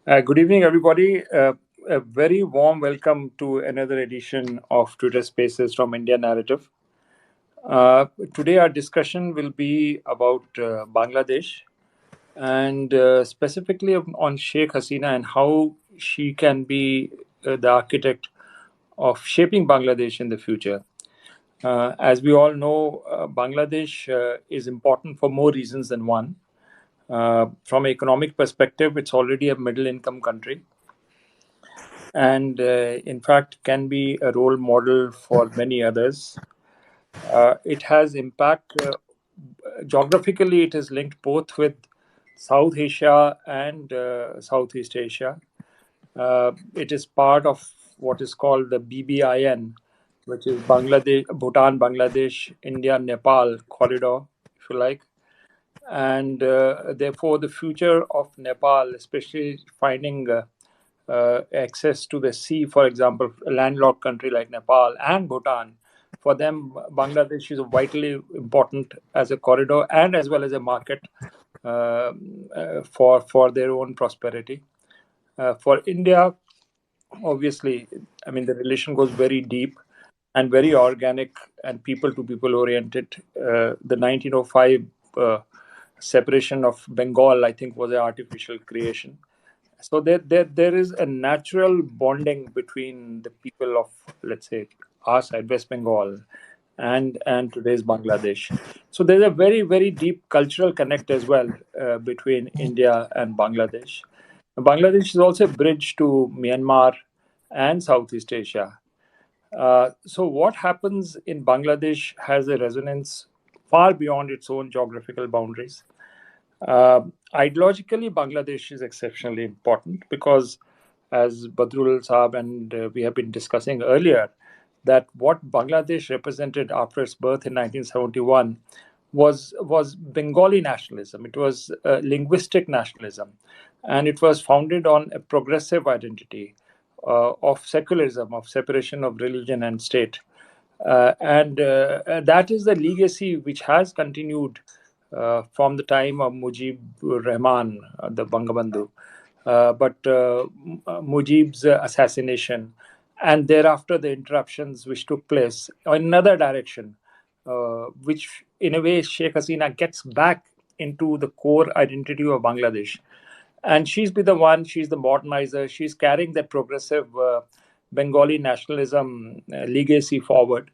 Good evening, everybody. A very warm welcome to another edition of Twitter Spaces from India Narrative. Uh, Today, our discussion will be about Bangladesh and specifically on Sheikh Hasina and how she can be the architect of shaping Bangladesh in the future. As we all know, Bangladesh is important for more reasons than one. From an economic perspective, it's already a middle income country and in fact can be a role model for many others. It has impact geographically. It is linked both with South Asia and Southeast Asia. It is part of what is called the BBIN, which is Bangladesh, Bhutan, Bangladesh, India, Nepal corridor, if you like. And therefore, the future of Nepal, especially finding access to the sea, for example, a landlocked country like Nepal and Bhutan, for them, Bangladesh is vitally important as a corridor and as well as a market for their own prosperity. For India, obviously, I mean, the relation goes very deep and very organic and people to people oriented. The 1905 separation of Bengal, I think, was an artificial creation. So there is a natural bonding between the people of, let's say, our side, West Bengal, and today's Bangladesh. So there's a very, very deep cultural connect as well between India and Bangladesh. Bangladesh is also a bridge to Myanmar and Southeast Asia. So what happens in Bangladesh has a resonance far beyond its own geographical boundaries. Ideologically, Bangladesh is exceptionally important because, as Badrul Saab and we have been discussing earlier, that what Bangladesh represented after its birth in 1971 was Bengali nationalism. It was linguistic nationalism, and it was founded on a progressive identity of secularism, of separation of religion and state. And that is the legacy which has continued from the time of Mujib Rahman, the Bangabandhu. But Mujib's assassination and thereafter the interruptions which took place in another direction, which in a way Sheikh Hasina gets back into the core identity of Bangladesh. And she's the modernizer, she's carrying that progressive Bengali nationalism legacy forward.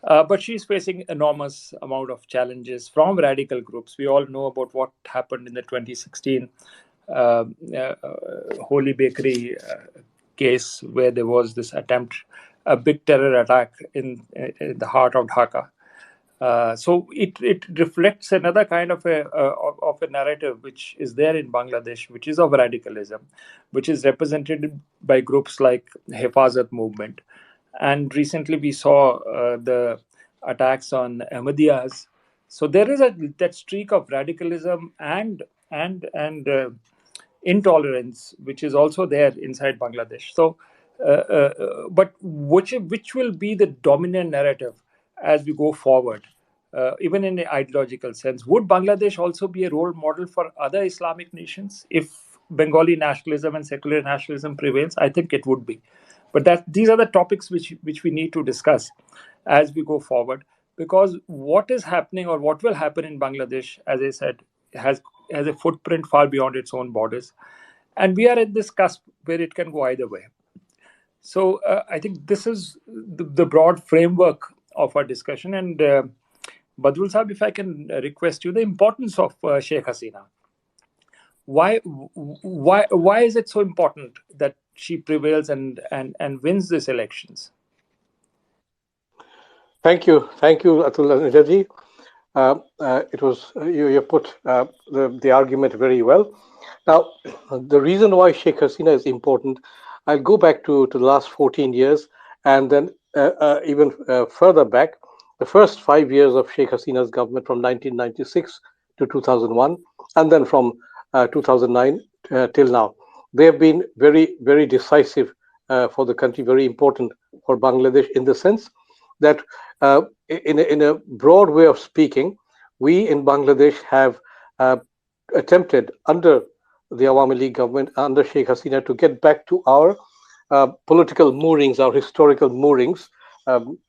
But she's facing enormous amount of challenges from radical groups. We all know about what happened in the 2016 uh, uh, Holy Bakery case, where there was this attempt, a big terror attack in the heart of Dhaka. So it reflects another kind of a narrative which is there in Bangladesh, which is of radicalism, which is represented by groups like Hifazat movement, and recently we saw the attacks on Ahmadiyas. So there is that streak of radicalism and intolerance which is also there inside Bangladesh. So, but which will be the dominant narrative as we go forward, even in the ideological sense? Would Bangladesh also be a role model for other Islamic nations if Bengali nationalism and secular nationalism prevails? I think it would be. But that these are the topics which we need to discuss as we go forward, because what is happening or what will happen in Bangladesh, as I said, has a footprint far beyond its own borders, and we are at this cusp where it can go either way. So I think this is the broad framework of our discussion. And Badrul Saab, if I can request you, the importance of Sheikh Hasina. Why is it so important that she prevails and wins these elections? Thank you, Atul Najaji. It was you put the argument very well. Now, the reason why Sheikh Hasina is important, I'll go back to the last 14 years and then even further back, the first 5 years of Sheikh Hasina's government from 1996 to 2001, and then from 2009 till now. They have been very, very decisive for the country, very important for Bangladesh in the sense that, in a broad way of speaking, we in Bangladesh have attempted under the Awami League government under Sheikh Hasina to get back to our political moorings, our historical moorings,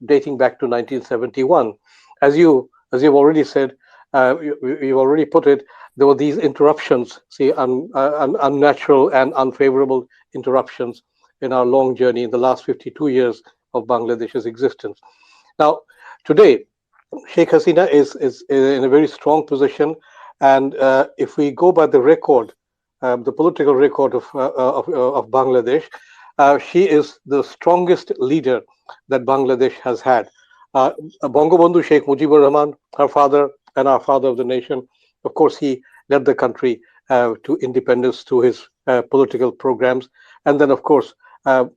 dating back to 1971. As you've already said, you've already put it, there were these interruptions, see, unnatural and unfavorable interruptions in our long journey in the last 52 years of Bangladesh's existence. Now, today, Sheikh Hasina is in a very strong position, and if we go by the record, the political record of Bangladesh, she is the strongest leader that Bangladesh has had. Bangabandhu Sheikh Mujibur Rahman, her father and our father of the nation, of course, he led the country to independence through his political programs, and then, of course,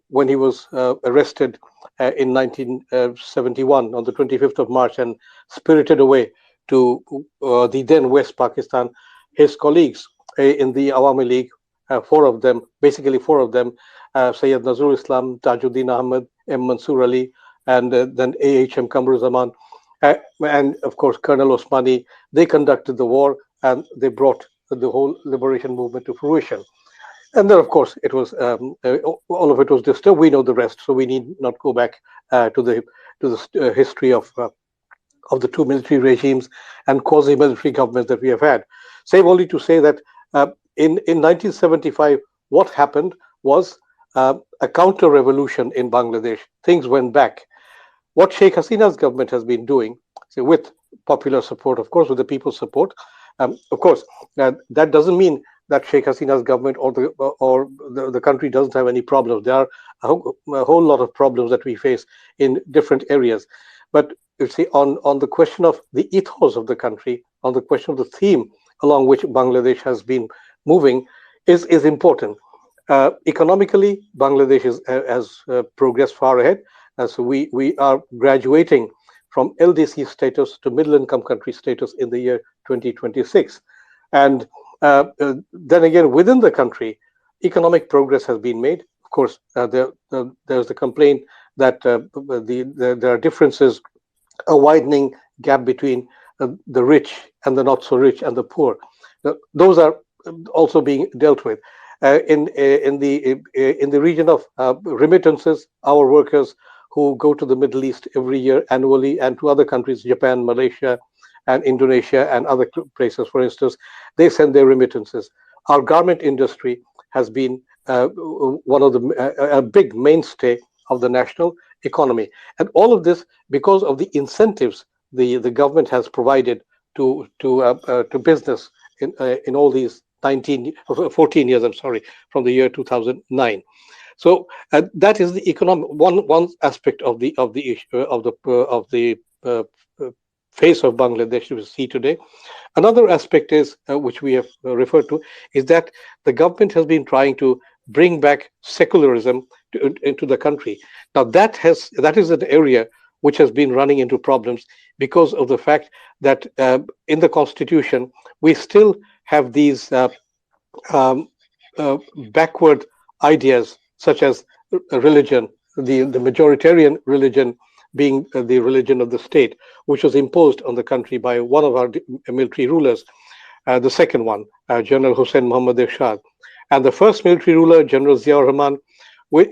when he was arrested in 1971 on the 25th of March and spirited away to the then West Pakistan. His colleagues in the Awami League, four of them, Sayyid Nazrul Islam, Tajuddin Ahmed, M. Mansoor Ali, and then A.H.M. Kamruzaman, and of course Colonel Osmani, they conducted the war and they brought the whole liberation movement to fruition. And then, of course, it was all of it was disturbed. We know the rest, so we need not go back to the history of the two military regimes and quasi-military governments that we have had. Save only to say that in 1975, what happened was a counter-revolution in Bangladesh. Things went back. What Sheikh Hasina's government has been doing, so with popular support, of course, with the people's support, of course, that doesn't mean that Sheikh Hasina's government or the country doesn't have any problems. There are a whole lot of problems that we face in different areas. But you see, on the question of the ethos of the country, on the question of the theme along which Bangladesh has been moving, is important. Economically, Bangladesh has progressed far ahead. So we are graduating from LDC status to middle income country status in the year 2026. And then again, within the country, economic progress has been made. Of course, there's the complaint that there are differences, a widening gap between the rich and the not so rich and the poor. Those are also being dealt with. In the region of remittances, our workers who go to the Middle East every year annually and to other countries, Japan, Malaysia, and Indonesia and other places, for instance, they send their remittances. Our garment industry has been one of a big mainstay of the national economy, and all of this because of the incentives the government has provided to business in all these 14 years. I'm sorry, from the year 2009. So that is the economic one aspect of the issue of the face of Bangladesh we see today. Another aspect is which we have referred to is that the government has been trying to bring back secularism into the country. Now that is an area which has been running into problems because of the fact that in the constitution we still have these um, backward ideas such as religion, the majoritarian religion being the religion of the state, which was imposed on the country by one of our military rulers, the second one, General Hussein Muhammad Ershad, and the first military ruler, General Ziaur Rahman, with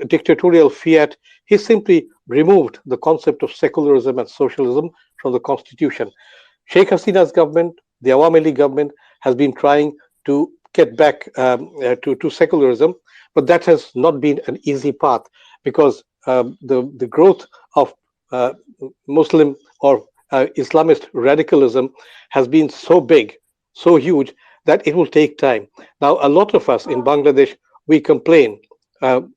dictatorial fiat, he simply removed the concept of secularism and socialism from the constitution. Sheikh Hasina's government, the Awami League government, has been trying to get back to secularism, but that has not been an easy path because the growth of Muslim or Islamist radicalism has been so big, so huge that it will take time. Now, a lot of us in Bangladesh, we complain,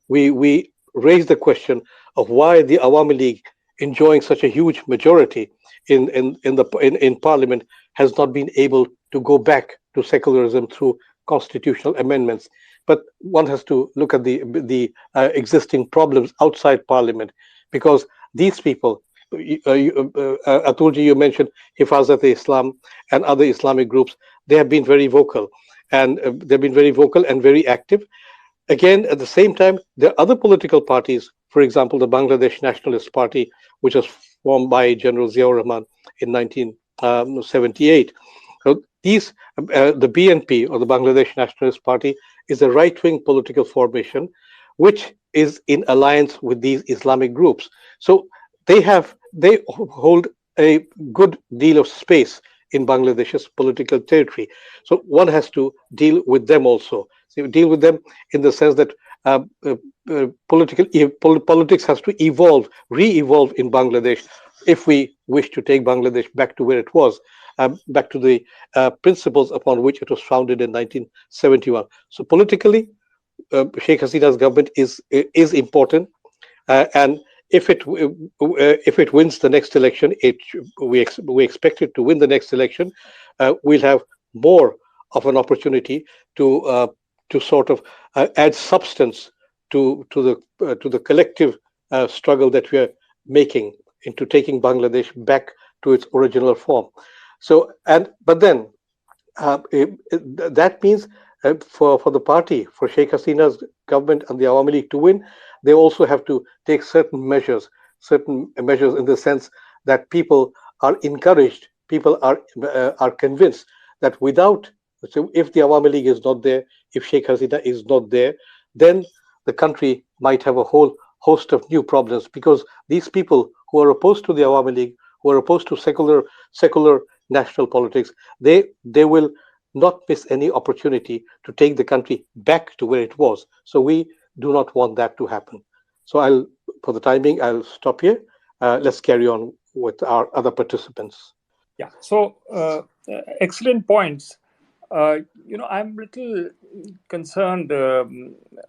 we raise the question of why the Awami League, enjoying such a huge majority in parliament, has not been able to go back to secularism through constitutional amendments. But one has to look at the existing problems outside parliament, because these people, Atulji, you mentioned Hifazat-e-Islam and other Islamic groups, they have been very vocal, and they've been very vocal and very active. Again, at the same time, there are other political parties, for example, the Bangladesh Nationalist Party, which was formed by General Ziaur Rahman in 1978. So the BNP, or the Bangladesh Nationalist Party, is a right-wing political formation which is in alliance with these Islamic groups. So they hold a good deal of space in Bangladesh's political territory. So one has to deal with them also. So deal with them in the sense that uh, uh, politics has to evolve, re-evolve in Bangladesh if we wish to take Bangladesh back to where it was, back to the principles upon which it was founded in 1971. So politically, Sheikh Hasina's government is important, and if it wins the next election, we expect it to win the next election. We'll have more of an opportunity to uh, to sort of add substance to the collective struggle that we are making into taking Bangladesh back to its original form. So, and but then that means for the party, for Sheikh Hasina's government and the Awami League to win, they also have to take certain measures in the sense that people are encouraged, people are convinced that without, so if the Awami League is not there, if Sheikh Hasina is not there, then the country might have a whole host of new problems, because these people who are opposed to the Awami League, who are opposed to secular national politics, they will not miss any opportunity to take the country back to where it was. So we do not want that to happen. So for the time being, I'll stop here. Let's carry on with our other participants. Yeah. So, excellent points. I'm little concerned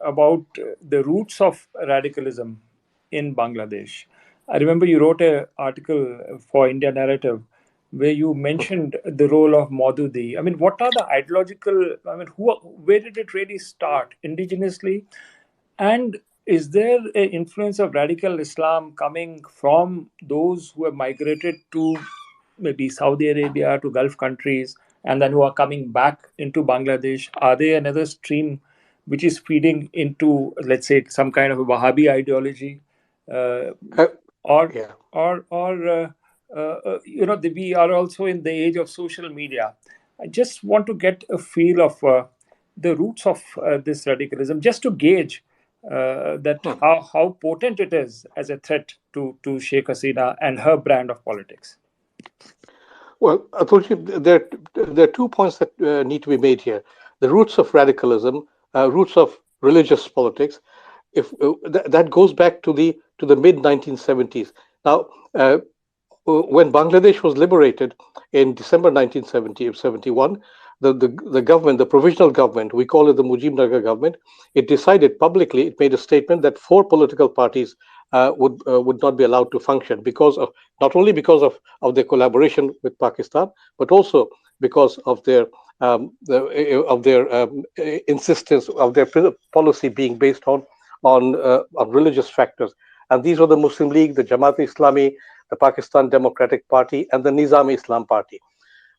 about the roots of radicalism in Bangladesh. I remember you wrote an article for India Narrative where you mentioned the role of Maududi. I mean, what are the ideological? I mean, where did it really start indigenously, and is there an influence of radical Islam coming from those who have migrated to maybe Saudi Arabia, to Gulf countries, and then who are coming back into Bangladesh? Are they another stream which is feeding into, let's say, some kind of a Wahhabi ideology? Uh, Uh, or yeah. we are also in the age of social media. I just want to get a feel of the roots of this radicalism, just to gauge that Hmm. how potent it is as a threat to Sheikh Hasina and her brand of politics. Well, Atulji, there are 2 points that need to be made here. The roots of radicalism, roots of religious politics, if that goes back to the mid 1970s. Now, when Bangladesh was liberated in December 1971, the government, the provisional government, we call it the Mujibnagar government, it decided publicly, it made a statement that four political parties would not be allowed to function, because of not only because of their collaboration with Pakistan, but also because of their insistence of their policy being based on religious factors. And these were the Muslim League, the Jamaat Islami, the Pakistan Democratic Party, and the Nizam Islam Party.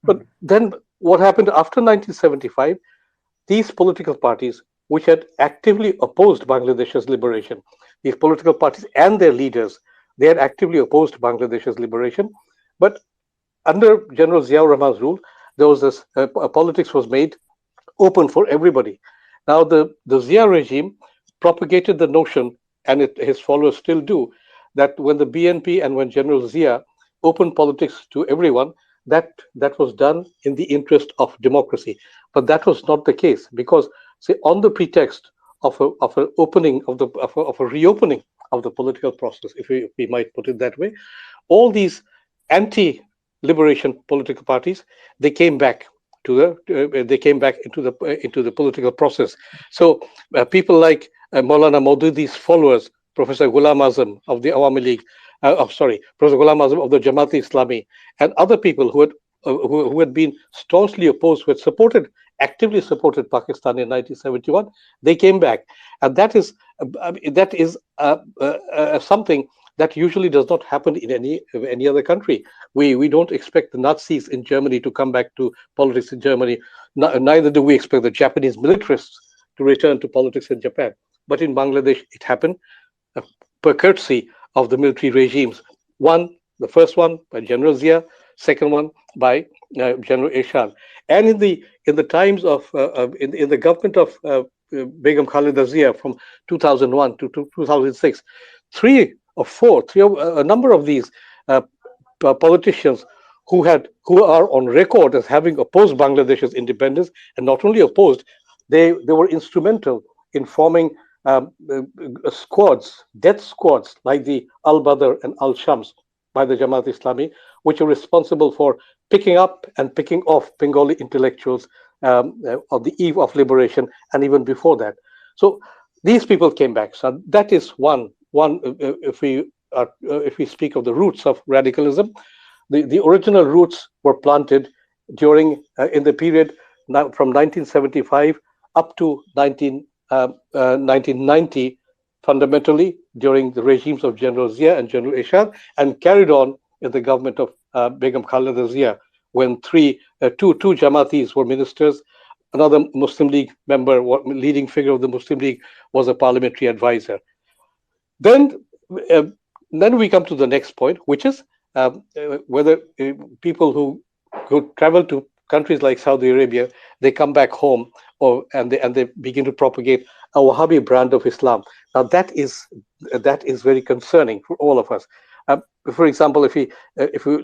But Hmm. then what happened after 1975? These political parties, which had actively opposed Bangladesh's liberation, these political parties and their leaders, they had actively opposed Bangladesh's liberation. But under General Ziaur Rahman's rule, there was this politics was made open for everybody. Now, the Zia regime propagated the notion, and his followers still do, that when the BNP and when General Zia opened politics to everyone, that was done in the interest of democracy. But that was not the case, because, say, on the pretext of an opening of a reopening of the political process, if we might put it that way, all these anti-liberation political parties, they came back they came back into the political process. So people like Maulana Maududi's followers, Professor Ghulam Azam of the Awami League, sorry, Professor Ghulam Azam of the Jamaat Islami, and other people who had been staunchly opposed, who had actively supported Pakistan in 1971, they came back, and that is something that usually does not happen in any other country. We don't expect the Nazis in Germany to come back to politics in Germany. Neither do we expect the Japanese militarists to return to politics in Japan. But in Bangladesh, it happened per courtesy of the military regimes. The first one by General Zia, second one by General Eshad. And in the times of in the government of Begum Khalida Zia from 2001 to 2006, a number of these uh, politicians who are on record as having opposed Bangladesh's independence, and not only opposed, they were instrumental in forming squads, death squads like the Al Badr and Al Shams by the Jamaat Islami, which are responsible for picking up and picking off Bengali intellectuals on the eve of liberation and even before that. So these people came back. So that is one. If we speak of the roots of radicalism, the original roots were planted during in the period from 1975 up to 1990, fundamentally during the regimes of General Zia and General Eshad, and carried on in the government of Begum Khalida Zia, when two Jamatis were ministers. Another Muslim League member, leading figure of the Muslim League, was a parliamentary advisor. Then, uh, then we come to the next point, which is whether people who travel to countries like Saudi Arabia, they come back home, and they begin to propagate a Wahhabi brand of Islam. Now that is very concerning for all of us. For example, if we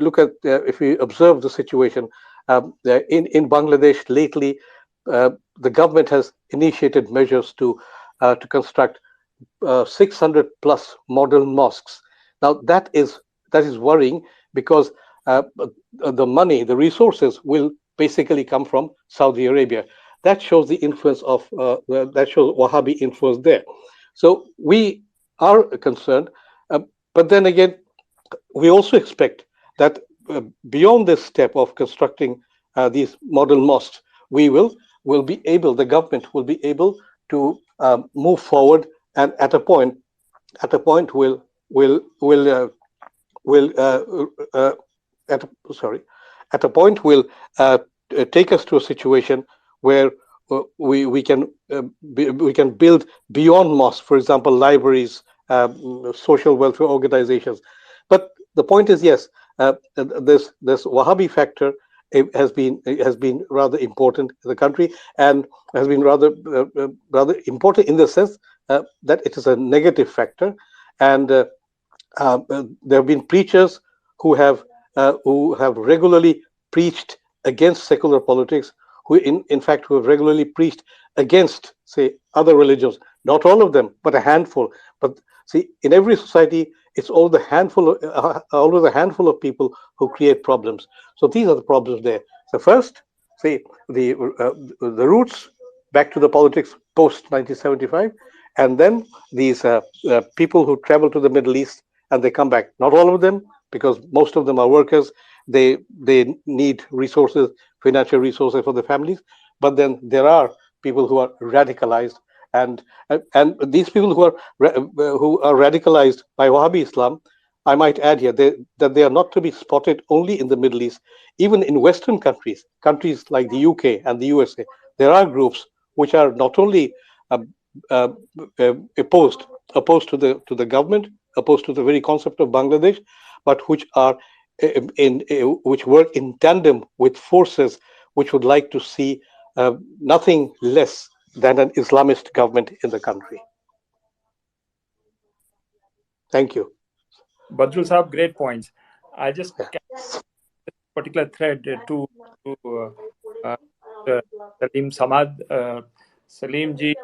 look at if we observe the situation in Bangladesh lately, the government has initiated measures to construct 600 plus modern mosques. Now that is worrying because the money, the resources will basically come from Saudi Arabia. That shows the influence of that shows Wahhabi influence there. So we are concerned, uh, but then again, we also expect that beyond this step of constructing these model mosques, we will be able, the government will be able to move forward, and at a point will at sorry at a point will take us to a situation where we can build beyond mosques, for example, libraries, social welfare organizations. But the point is, yes, this Wahhabi factor has been rather important in the country, and has been rather important in the sense that it is a negative factor, and there have been preachers who have regularly preached against secular politics, in fact who have regularly preached against, say, other religions. Not all of them, but a handful. But see, in every society, it's always a handful of people who create problems. So these are the problems there. So first, see, the roots back to the politics post 1975, and then these people who travel to the Middle East and they come back. Not all of them, because most of them are workers. They need resources, financial resources for their families. But then there are people who are radicalized, and these people who are radicalized by Wahhabi Islam. I might add here that they are not to be spotted only in the Middle East. Even in Western countries like the UK and the USA, there are groups which are not only uh, uh, opposed opposed to the government, opposed to the very concept of Bangladesh, but which work in tandem with forces which would like to see nothing less than an Islamist government in the country. Thank you. Badrul Saab, great points. I just particular thread to uh, uh, Salim Samad. Salim ji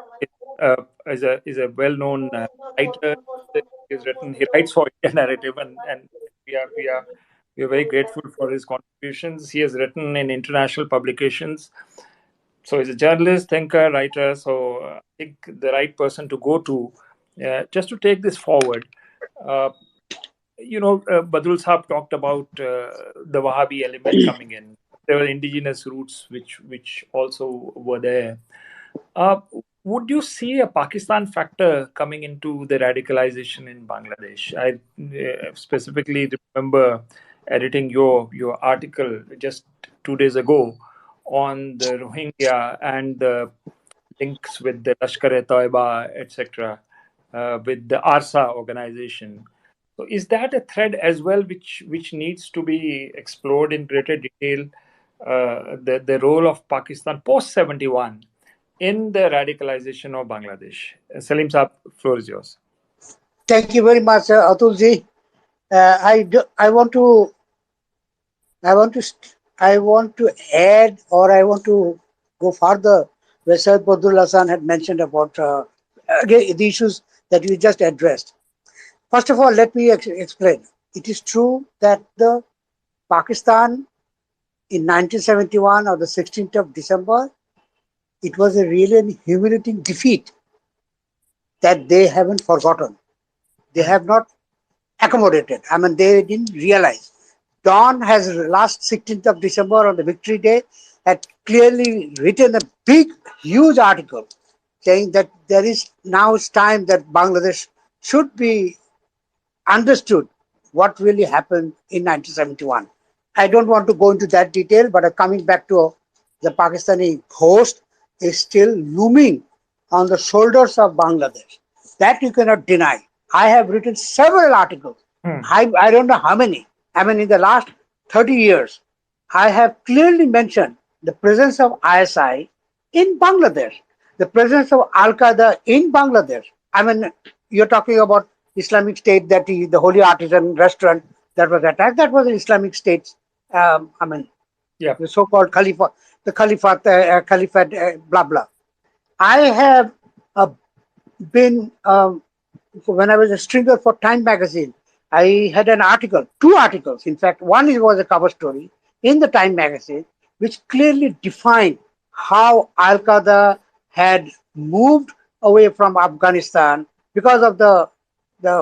is a well-known writer. He writes for India Narrative, and we are very grateful for his contributions. He has written in international publications. So he's a journalist, thinker, writer. So I think the right person to go to just to take this forward. Uh, Badrul Saab talked about the Wahhabi element coming in. There were indigenous roots which also were there. Uh, would you see a Pakistan factor coming into the radicalization in Bangladesh? I specifically remember editing your article just 2 days ago on the Rohingya and the links with the Lashkar-e-Taiba, etc., with the ARSA organization. So is that a thread as well, which needs to be explored in greater detail? The role of Pakistan post 71 in the radicalization of Bangladesh. Salim Saab, floor is yours. Thank you very much, Atulji. I want to I want to I want to add, or I want to go further where Said Badrul Hassan had mentioned about again the issues that you just addressed. First of all, let me explain. It is true that the Pakistan in 1971 or the 16th of December, it was a really humiliating defeat that they haven't forgotten. They Hmm. have not accommodated. I mean, they didn't realize. Dawn has last 16th of December on the Victory Day had clearly written a big, huge article saying that there is now it's time that Bangladesh should be understood what really happened in 1971. I don't want to go into that detail, but coming back to the Pakistani ghost is still looming on the shoulders of Bangladesh. That you cannot deny. I have written several articles. Hmm. I don't know how many. I mean, in the last 30 years, I have clearly mentioned the presence of ISI in Bangladesh, the presence of Al Qaeda in Bangladesh. I mean, you're talking about Islamic State, that the Holy Artisan restaurant that was attacked. That was an Islamic State. I mean, Yeah. the so-called Khalifa, the Caliphate, blah blah. I have uh, been when I was a stringer for Time magazine. I had an article, two articles. In fact, one was a cover story in the Time magazine, which clearly defined how Al Qaeda had moved away from Afghanistan because of the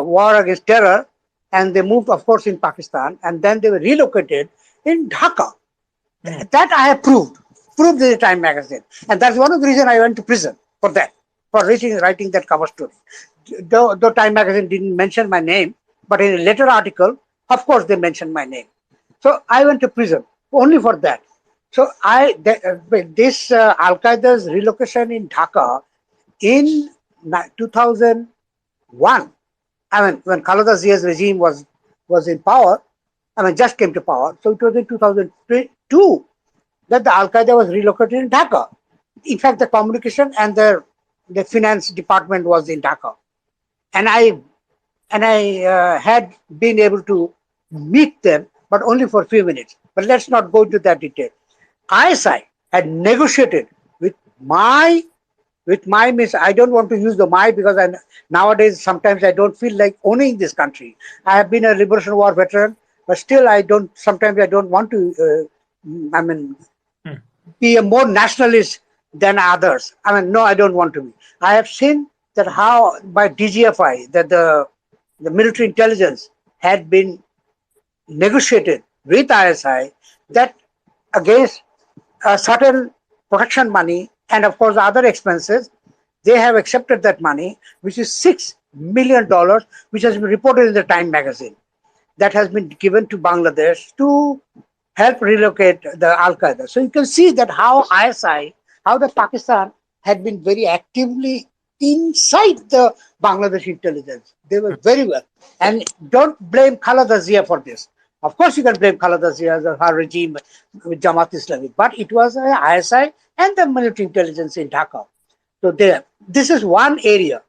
war against terror, and they moved, of course, in Pakistan, and then they were relocated in Dhaka. Hmm. That I have proved in the Time magazine, and that's one of the reasons I went to prison for that, for writing that cover story. Though Time magazine didn't mention my name, but in a later article, of course, they mentioned my name. So I went to prison only for that. So this Al Qaeda's relocation in Dhaka in 2001. I mean, when Khaleda Zia's regime was in power, I mean, just came to power. So it was in 2002 that the Al Qaeda was relocated in Dhaka. In fact, the communication and the finance department was in Dhaka, and I had been able to meet them, but only for a few minutes. But let's not go into that detail. ISI had negotiated with my means. I don't want to use the my because nowadays sometimes I don't feel like owning this country. I have been a Liberation War veteran, but still I don't. Sometimes I don't want to. I mean, Hmm. be a more nationalist than others. I mean, no, I don't want to be. I have seen that how by DGFI that the military intelligence had been negotiated with ISI that against certain protection money and of course other expenses, they have accepted that money, which is $6 million, which has been reported in the Time magazine, that has been given to Bangladesh to help relocate the Al Qaeda. So you can see that how ISI, how the Pakistan had been very actively inside the Bangladesh intelligence. They were very well. And don't blame Khaleda Zia for this. Of course, you can blame Khaleda Zia and her regime with Jamaat Islamic, but it was ISI and the military intelligence in Dhaka. So there, this is one area,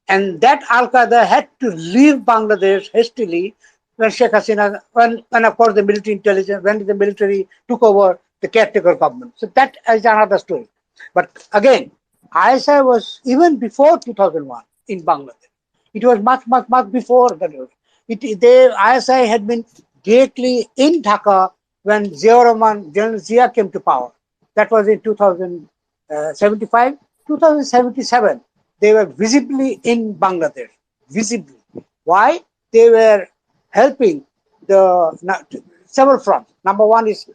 and that Al Qaeda had to leave Bangladesh hastily when Sheikh Hasina, when of course the military intelligence, when the military took over the caretaker government. So that is another story. But again, ISI was even before 2001 in Bangladesh. It was much before that. ISI had been directly in Dhaka when General Zia came to power. That was in 2075, 2077. They were visibly in Bangladesh. Visibly. Why? They were helping several fronts. Number one is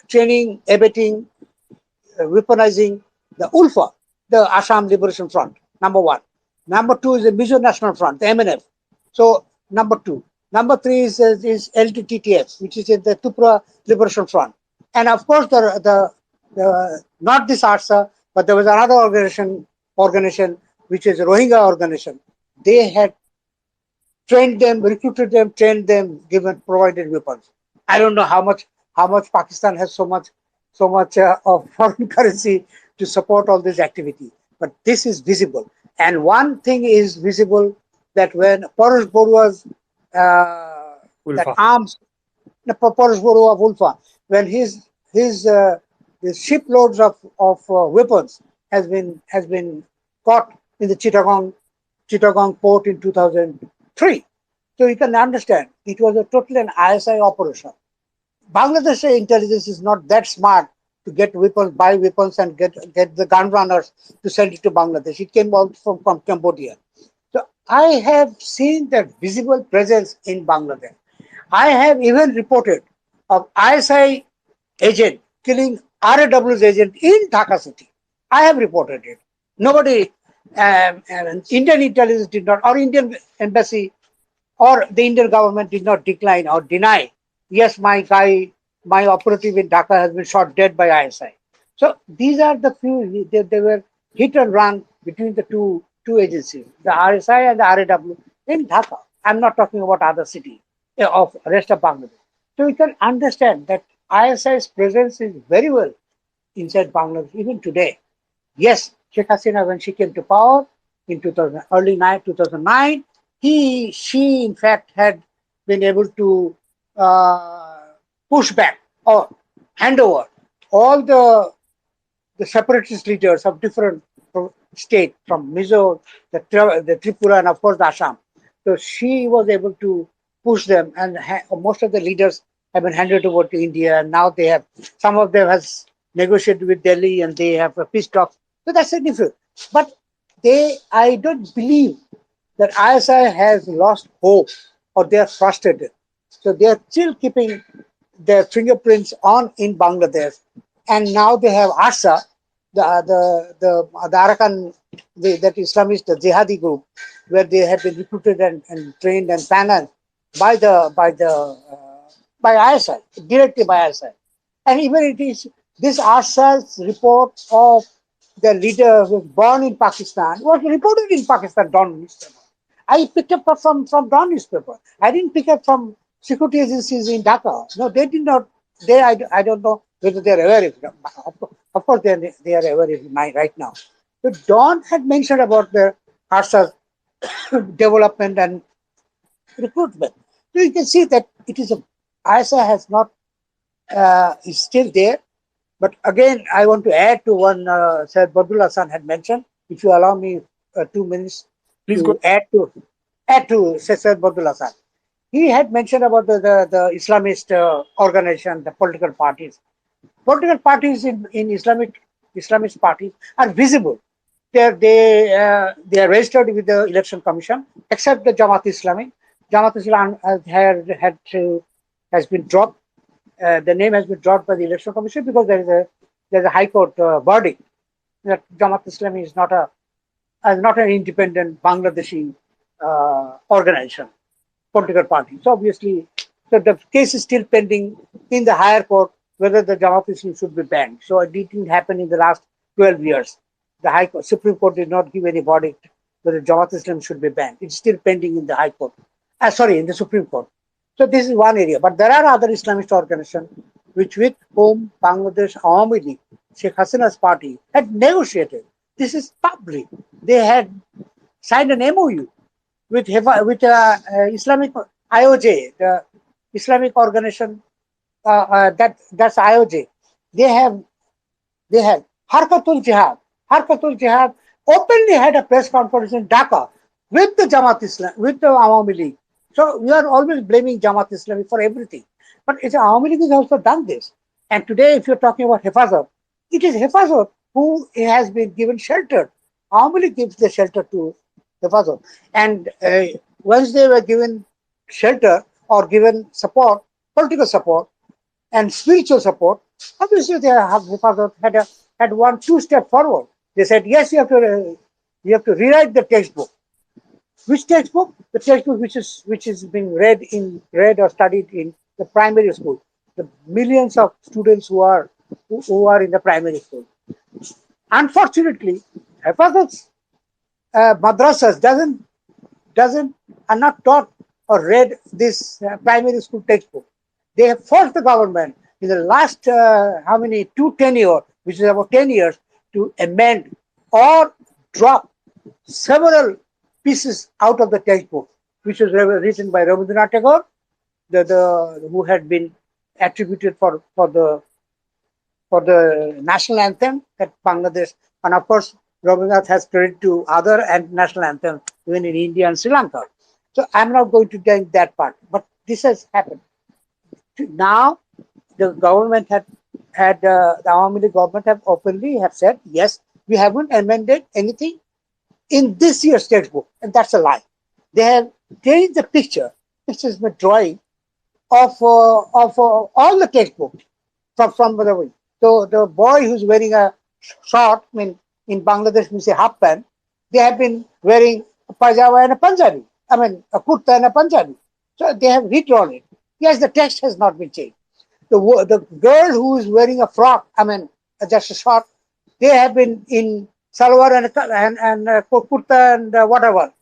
training, abetting, weaponizing the ULFA, the Assam Liberation Front, number one. Number two is the Mizo National Front, the MNF. So, number two. Number three is LTTTF, which is the Tupra Liberation Front. And of course, not this ARSA, but there was another organization which is a Rohingya organization. They had trained them, recruited them, trained them, given, provided weapons. I don't know how much Pakistan has so much of foreign currency to support all this activity, but this is visible. And one thing is visible, that when Paras Borua's that Ulfa. arms, the Paras Borua of Ulfa, when his shiploads of weapons has been caught in the Chittagong port in 2003. So you can understand it was a totally an ISI operation. Bangladesh intelligence is not that smart to get weapons, buy weapons, and get the gun runners to send it to Bangladesh. It came out from Cambodia. So I have seen that visible presence in Bangladesh. I have even reported of ISI agent killing RAW's agent in Dhaka city. I have reported it. Nobody, Indian intelligence did not, or Indian embassy or the Indian government did not decline or deny, yes, my operative in Dhaka has been shot dead by ISI. So these are the few, they were hit and run between the two agencies, the RSI and the RAW in Dhaka. I'm not talking about other cities of rest of Bangladesh. So we can understand that ISI's presence is very well inside Bangladesh even today. Yes, Sheikh Hasina, when she came to power in 2000, early 2009, she in fact had been able to uh, push back or hand over all the separatist leaders of different states from Mizo, the Tripura, and of course the Assam. So she was able to push them, and most of the leaders have been handed over to India, and now they have, some of them has negotiated with Delhi, and they have a peace talks. So that's a different. But I don't believe that ISI has lost hope or they are frustrated. So they are still keeping their fingerprints on in Bangladesh, and now they have ASA, the Arakan, that Islamist jihadi group, where they have been recruited and trained and financed by by ISI, directly by ISI. And even it is this ASA's report of the leader who was born in Pakistan was reported in Pakistan Dawn newspaper. I picked up from Dawn newspaper. I didn't pick up from security agencies in Dhaka. No, they did not. I don't know whether they are aware of it. Of course, they are aware of it right now. So Dawn had mentioned about the ASA's development and recruitment. So you can see that it is a ISA has not is still there. But again, I want to add to one Syed Badullah Hassan had mentioned. If you allow me 2 minutes Please go. to add to Syed Badullah Hassan. He had mentioned about the Islamist organization, the political parties. Political parties in Islamist parties are visible. They are registered with the election commission, except the Jamaat Islami. Jamaat Islam has been dropped. The name has been dropped by the election commission because there's a high court verdict that Jamaat Islami is not an independent Bangladeshi organization, political party. So obviously, so the case is still pending in the higher court whether the Jamaat Islam should be banned. So it didn't happen in the last 12 years. The High Court, Supreme Court did not give any verdict whether Jamaat Islam should be banned. It's still pending in the High Court. Sorry, in the Supreme Court. So this is one area. But there are other Islamist organizations with whom Bangladesh Awami League, Sheikh Hasina's party, had negotiated. This is public. They had signed an MOU with Islamic IOJ, the Islamic organization that's IOJ. They have Harkatul Jihad. Harkatul Jihad openly had a press conference in Dhaka with the Jamaat Islam, with the Awami League. So we are always blaming Jamaat Islami for everything. But it's Awami League has also done this. And today, if you're talking about Hifazat, it is Hifazat who has been given shelter. Awami League gives the shelter to Hifazat. And once they were given shelter or given support, political support, and spiritual support, obviously they have had one two-step forward. They said, yes, you have to rewrite the textbook. Which textbook? The textbook which is being read or studied in the primary school. The millions of students who are in the primary school. Unfortunately, Hafazat's madrasas doesn't are not taught or read this primary school textbook. They have forced the government in the last how many 2 tenure, which is about 10 years, to amend or drop several pieces out of the textbook, which was written by Rabindranath Tagore, the who had been attributed for the national anthem at Bangladesh, and of course Rabindranath has credit to other and national anthems even in India and Sri Lanka. So I'm not going to get that part, but this has happened. Now the government had the Awami League government have openly have said yes, we haven't amended anything in this year's textbook, and that's a lie. They have changed the picture. This is the drawing of all the textbooks from the way. So the boy who's wearing a short, I mean in Bangladesh we say half pant, they have been wearing a pajama and a Punjabi. I mean a kurta and a Punjabi. So they have redrawn it. Yes, the text has not been changed. The girl who is wearing a frock, I mean just a short, they have been in salwar and kurta and whatever.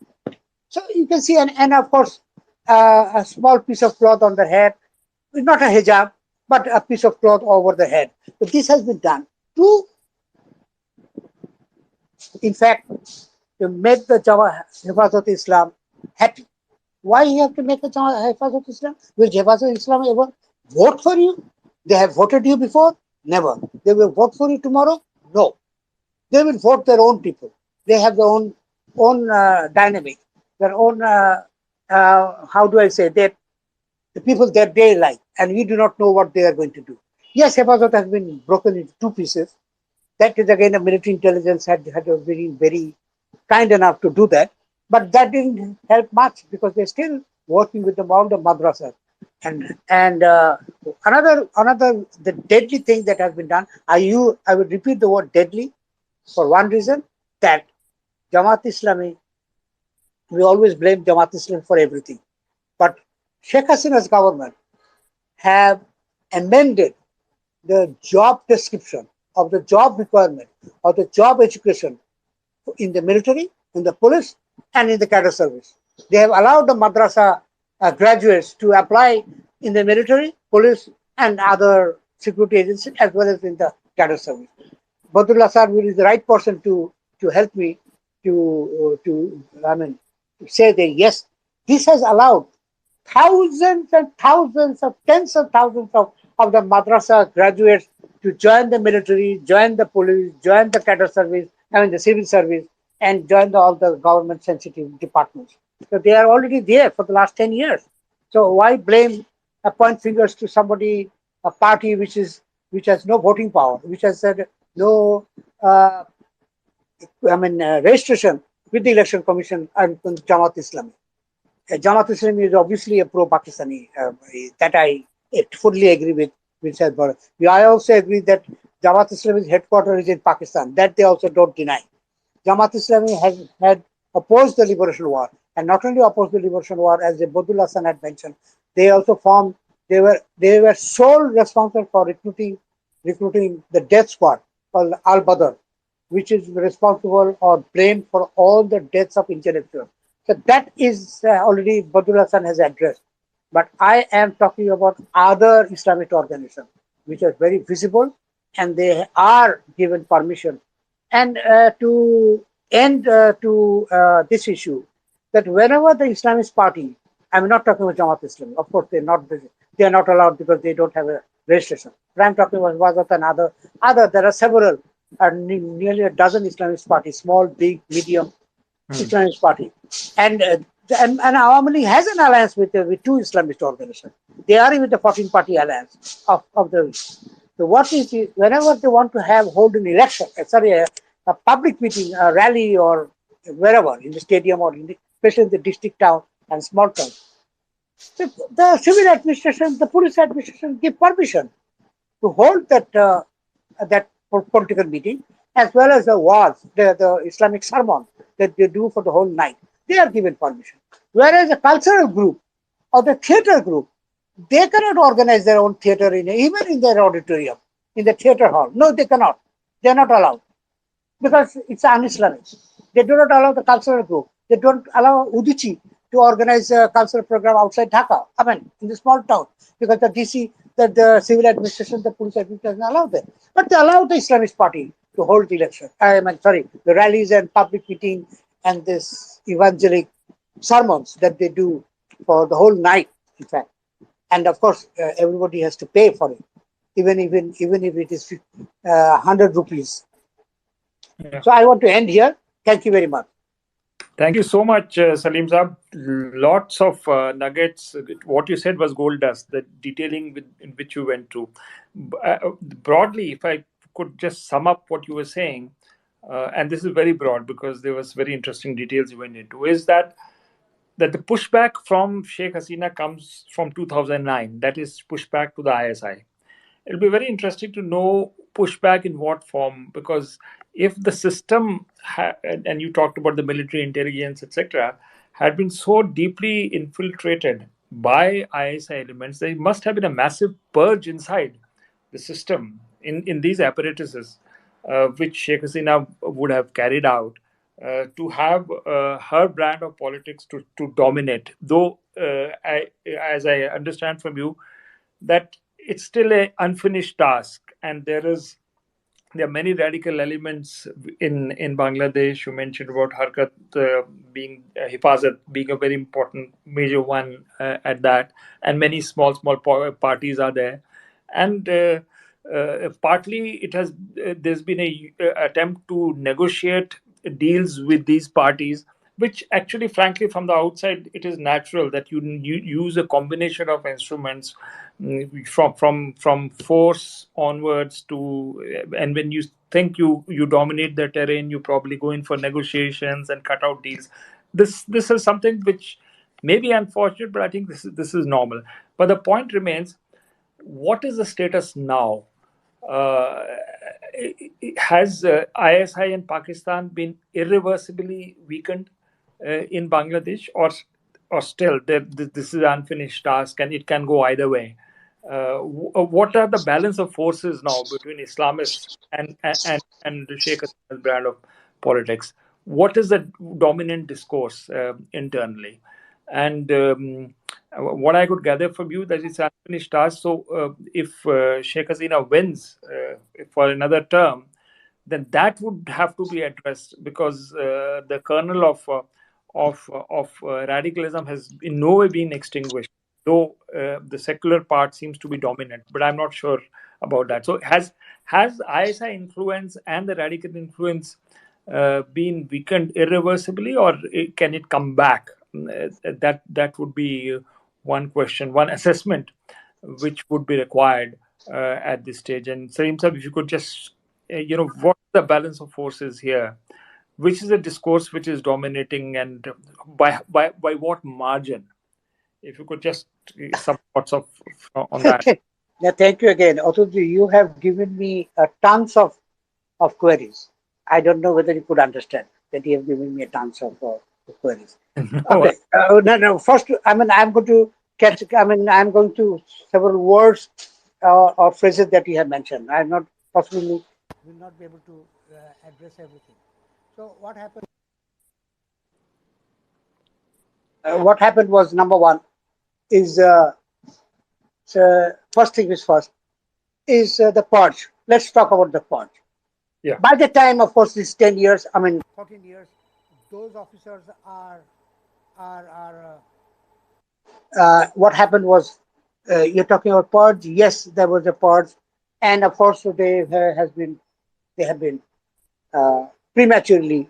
So you can see, and of course, a small piece of cloth on the head, not a hijab, but a piece of cloth over the head. But this has been done to, in fact, to make the Jama Hifazat Islam happy. Why you have to make the Jama Hifazat Islam? Will Hifazat Islam ever vote for you? They have voted you before? Never. They will vote for you tomorrow? No. They will vote their own people. They have their own dynamic, their own how do I say that the people that they like, and we do not know what they are going to do. Yes, Hepazot has been broken into two pieces. That is again a military intelligence had been very kind enough to do that, but that didn't help much because they're still working with all the madrasas. And another the deadly thing that has been done. I would repeat the word deadly for one reason, that Jamaat Islami, we always blame Jamaat Islam for everything. But Sheikh Hasina's government have amended the job description of the job requirement of the job education in the military, in the police, and in the cadre service. They have allowed the madrasa graduates to apply in the military, police, and other security agencies as well as in the cadre service. Badrullah sir is the right person to help me to I mean to say that yes, this has allowed thousands and thousands of tens of thousands of the madrasa graduates to join the military, join the police, join the cadre service, I mean the civil service, and join all the government sensitive departments. So they are already there for the last 10 years. So why blame point fingers to somebody, a party which has no voting power, which has said no registration with the election commission and Jamaat Islami. Jamaat Islami is obviously a pro-Pakistani. That I fully agree with Said Bharat. I also agree that Jamaat Islami's headquarters is in Pakistan. That they also don't deny. Jamaat Islami had opposed the liberation war, and not only opposed the liberation war, as Abdullah Hassan had mentioned, they also formed. They were sole responsible for recruiting the death squad called Al Badr, which is responsible or blamed for all the deaths of intellectuals. So that is already Badrul Hassan has addressed. But I am talking about other Islamic organizations which are very visible and they are given permission. And to end to this issue, that whenever the Islamist party, I'm not talking about Jamaat Islam, of course they are not allowed because they don't have a registration. But I'm talking about Wazat and other. There are several, nearly a dozen Islamist parties, small, big, medium Islamist party, and and Awami League has an alliance with two Islamist organizations. They are with the 14-party alliance of the. So what is it, whenever they want to hold an election, a public meeting, a rally, or wherever in the stadium or especially in the district town and small town, the civil administration, the police administration give permission to hold that political meeting, as well as the wars, the Islamic sermon that they do for the whole night. They are given permission. Whereas a cultural group or the theater group, they cannot organize their own theater even in their auditorium, in the theater hall. No, they cannot. They are not allowed because it's un-Islamic. They do not allow the cultural group. They don't allow Udichi to organize a cultural program outside Dhaka. I mean, in the small town, because the DC, the civil administration, the police administration allowed them. But they allowed the Islamist party to hold the election. I mean, sorry, the rallies and public meeting and this evangelic sermons that they do for the whole night, in fact. And of course, everybody has to pay for it, even if it is 100 rupees. Yeah. So I want to end here. Thank you very much. Thank you so much, Salim Saab. Lots of nuggets. What you said was gold dust, the detailing in which you went through. Broadly, if I could just sum up what you were saying, and this is very broad because there was very interesting details you went into, is that the pushback from Sheikh Hasina comes from 2009. That is pushback to the ISI. It'll be very interesting to know pushback in what form, because if the system and you talked about the military intelligence, etc., had been so deeply infiltrated by ISI elements, there must have been a massive purge inside the system in these apparatuses, which Sheikh Hasina would have carried out to have her brand of politics to dominate. Though, as I understand from you, that it's still a unfinished task, and there are many radical elements in Bangladesh. You mentioned about Harkat being Hifazat being a very important major one at that, and many small parties are there, and partly it has there's been a attempt to negotiate deals with these parties, which actually, frankly, from the outside, it is natural that you use a combination of instruments, from force onwards to, and when you think you dominate the terrain, you probably go in for negotiations and cut out deals. This is something which may be unfortunate, but I think this is normal. But the point remains: what is the status now? Uh, has ISI in Pakistan been irreversibly weakened in Bangladesh, or still this is an unfinished task and it can go either way? What are the balance of forces now between Islamists and the Sheikh Hasina's brand of politics? What is the dominant discourse internally? And what I could gather from you that it's an unfinished task. So if Sheikh Hasina wins for another term, then that would have to be addressed, because the kernel of radicalism has in no way been extinguished, though the secular part seems to be dominant. But I'm not sure about that. So has ISI influence and the radical influence been weakened irreversibly, or can it come back? That would be one question, one assessment, which would be required at this stage. And Salim Sahib, if you could just, what's the balance of forces here? Which is the discourse which is dominating, and by what margin? If you could just some thoughts on that. Yeah, thank you again. Also, you have given me tons of queries. I don't know whether you could understand that you have given me a tons of queries. No, Okay. No. First, I mean, I'm going to catch. I mean, I'm going to several words or phrases that you have mentioned. I'm not possibly will not be able to address everything. So what happened was, number one is first thing is first is the purge. Let's talk about the purge. yeah. By the time, of course, these 10 years, I mean, 14 years, those officers are what happened was, you're talking about purge. Yes, there was a purge, and of course, they have been prematurely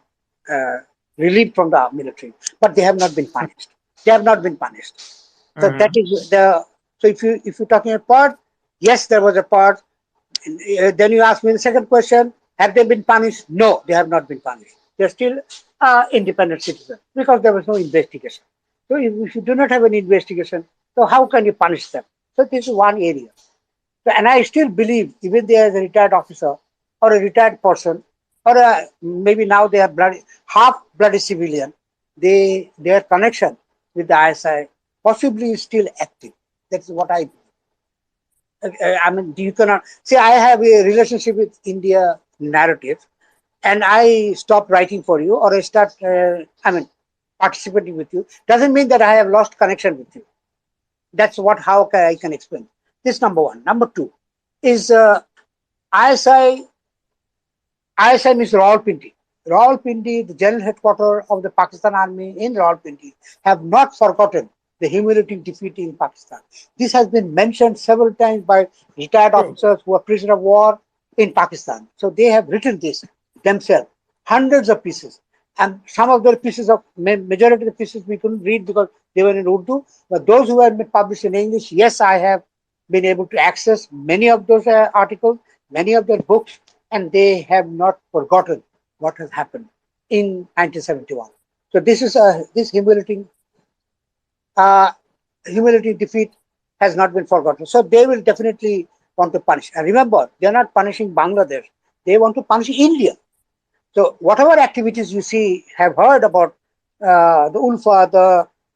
uh, relieved from the military, but they have not been punished. They have not been punished. So that Mhm. is the. So if you're talking about purge, yes, there was a purge. Then you ask me the second question: have they been punished? No, they have not been punished. They're still independent citizens because there was no investigation. So if you do not have an investigation, so how can you punish them? So this is one area. So, and I still believe, even they as a retired officer or a retired person, or maybe now they are half bloody civilian, their connection with the ISI possibly is still active. That's what I. I mean, you cannot see. I have a relationship with India narrative, and I stop writing for you, or I start. I mean, participating with you doesn't mean that I have lost connection with you. That's what how I can explain. This number one. Number two is ISI. ISI means Rawalpindi. Rawalpindi, the general headquarters of the Pakistan Army in Rawalpindi, have not forgotten the humiliating defeat in Pakistan. This has been mentioned several times by retired True. officers who are prisoners of war in Pakistan. So they have written this themselves, hundreds of pieces. And some of the pieces of majority of the pieces we couldn't read because they were in Urdu. But those who were published in English, yes, I have been able to access many of those articles, many of their books, and they have not forgotten what has happened in 1971. So this is this uh, humility defeat has not been forgotten. So they will definitely want to punish. And remember, they are not punishing Bangladesh; they want to punish India. So whatever activities you see, have heard about the ULFA,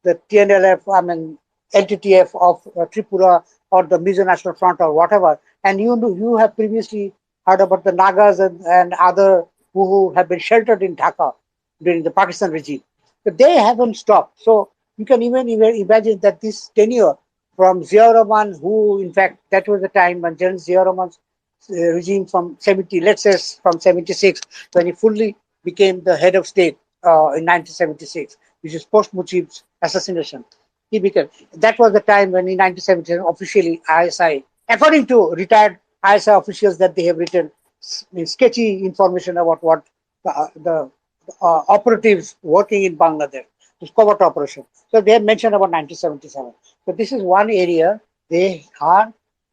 the TNLF, I mean LTTF of Tripura or the Mizo National Front or whatever, and you have previously heard about the Nagas and other who have been sheltered in Dhaka during the Pakistan regime. But they haven't stopped. So you can even imagine that this tenure from Zia Rahman, who in fact that was the time when General Zia Rahman's regime from 70, let's say from 76, when he fully became the head of state in 1976, which is post Mujib's assassination. He became, that was the time when in 1977 officially ISI, according to retired ISI officials that they have written sketchy information about what the operatives working in Bangladesh, this covert operation. So they have mentioned about 1977. So this is one area they are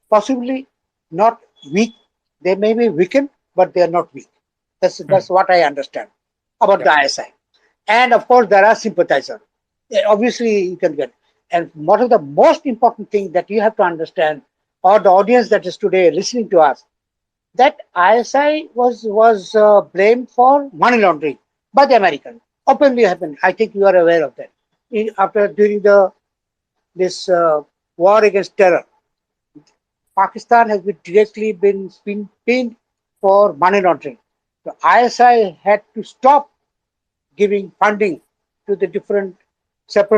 possibly not weak. They may be weakened, but they are not weak. That's what I understand about Yeah. the ISI. And of course, there are sympathizers. Obviously, you can get. And what is the most important thing that you have to understand, or the audience that is today listening to us, that ISI was blamed for money laundering by the American. Openly happened. I think you are aware of that. After during the this war against terror, Pakistan has been directly been pinned for money laundering. The ISI had to stop giving funding to the different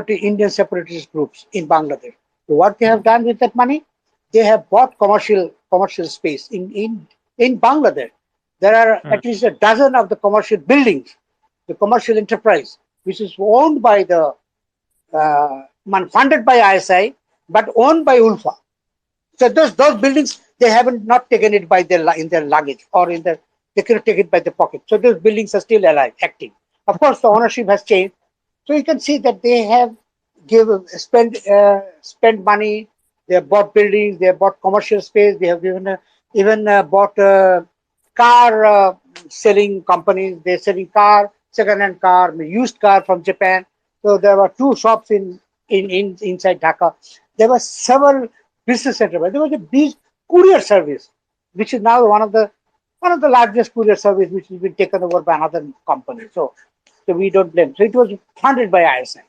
Indian separatist groups in Bangladesh. So what they have done with that money? They have bought commercial space in Bangladesh. There are at least a dozen of the commercial buildings, the commercial enterprise, which is owned by the funded by ISI, but owned by ULFA. So those buildings they haven't not taken it by their in their luggage or in their they cannot take it by the pocket. So those buildings are still alive, active. Of course, the ownership has changed. So you can see that they have spent money. They have bought buildings. They have bought commercial space. They have even bought car selling companies. They're selling second-hand car, used car from Japan. So there were two shops in inside Dhaka. There were several business enterprise. There was a big courier service, which is now one of the largest courier service, which has been taken over by another company. So we don't blame. So it was funded by ISI.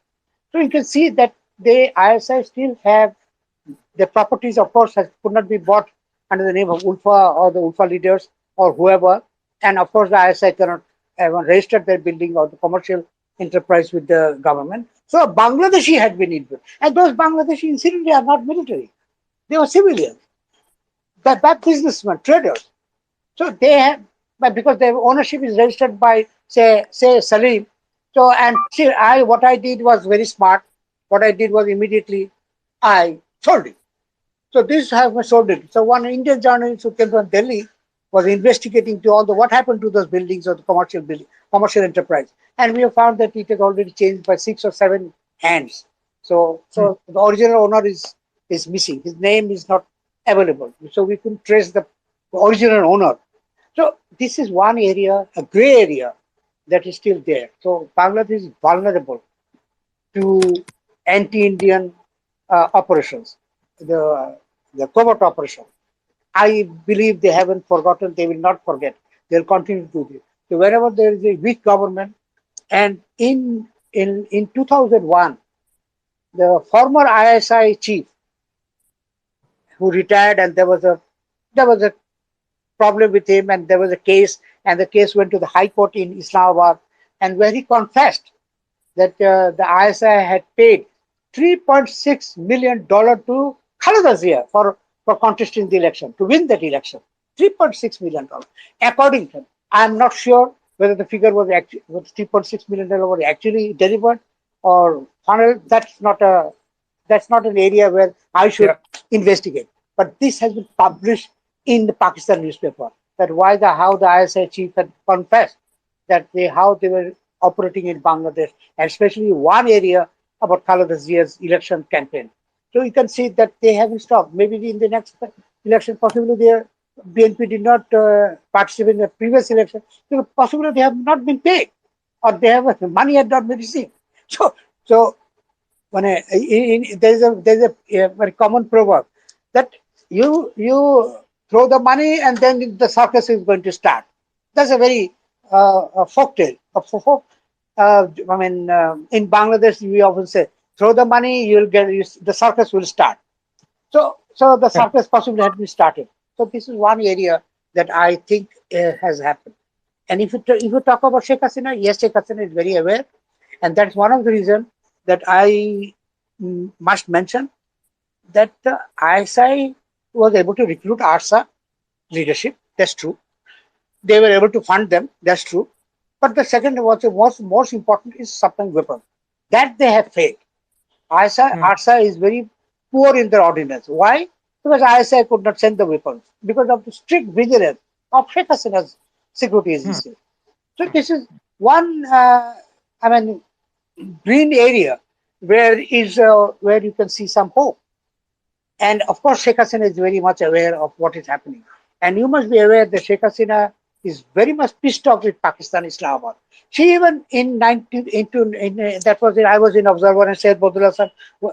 So you can see that the ISI still have the properties, of course, could not be bought under the name of ULFA or the ULFA leaders or whoever. And of course, the ISI cannot have registered their building or the commercial enterprise with the government. So Bangladeshi had been involved. And those Bangladeshi incidentally are not military. They were civilians. They're bad businessmen, traders. So they have, but because their ownership is registered by say Salim. So and see, what I did was very smart. What I did was immediately I sold it. So this has been sold it. So one Indian journalist who came from Delhi was investigating to all the what happened to those buildings or the commercial enterprise, and we have found that it has already changed by 6 or 7 hands. So the original owner is missing. His name is not available. So we couldn't trace the original owner. So this is one area, a gray area that is still there. So Bangladesh is vulnerable to anti-Indian operations, the covert operation. I believe they haven't forgotten. They will not forget. They'll continue to do this. So wherever there is a weak government, and in 2001, the former ISI chief who retired, and there was a problem with him, and there was a case, and the case went to the High Court in Islamabad, and where he confessed that the ISI had paid $3.6 million to Khaleda Zia for contesting the election, to win that election. $3.6 million. According to him, I am not sure whether the figure was actually $3.6 million was actually delivered or funneled. That's not an area where I should Yeah. investigate. But this has been published in the Pakistan newspaper, that how the ISI chief had confessed that how they were operating in Bangladesh, and especially one area about Khaleda Zia's election campaign. So you can see that they haven't stopped. Maybe in the next election, possibly their BNP did not participate in the previous election. So possibly they have not been paid, or they have money had not been received. So when there's a very common proverb that you throw the money and then the circus is going to start. That's a very a folk tale. In Bangladesh we often say, throw the money, the circus will start. So the circus possibly had been started. So this is one area that I think has happened. And if you talk about Sheikh Hasina, yes, Sheikh Hasina is very aware, and that's one of the reasons that I must mention that the ISI was able to recruit ARSA leadership. That's true. They were able to fund them. That's true. But the second, what's the most important is supplying weapons. That they have failed. Hmm. ARSA is very poor in their ordinance. Why? Because ISI could not send the weapons because of the strict vigilance of Sheikh Hasina's security Hmm. agency. So this is one, I mean, green area where you can see some hope. And of course, Sheikh Hasina is very much aware of what is happening. And you must be aware that Sheikh Hasina is very much pissed off with Pakistan, Islamabad. She even in 19 in that was I was in Observer and Syed Badul Hassan.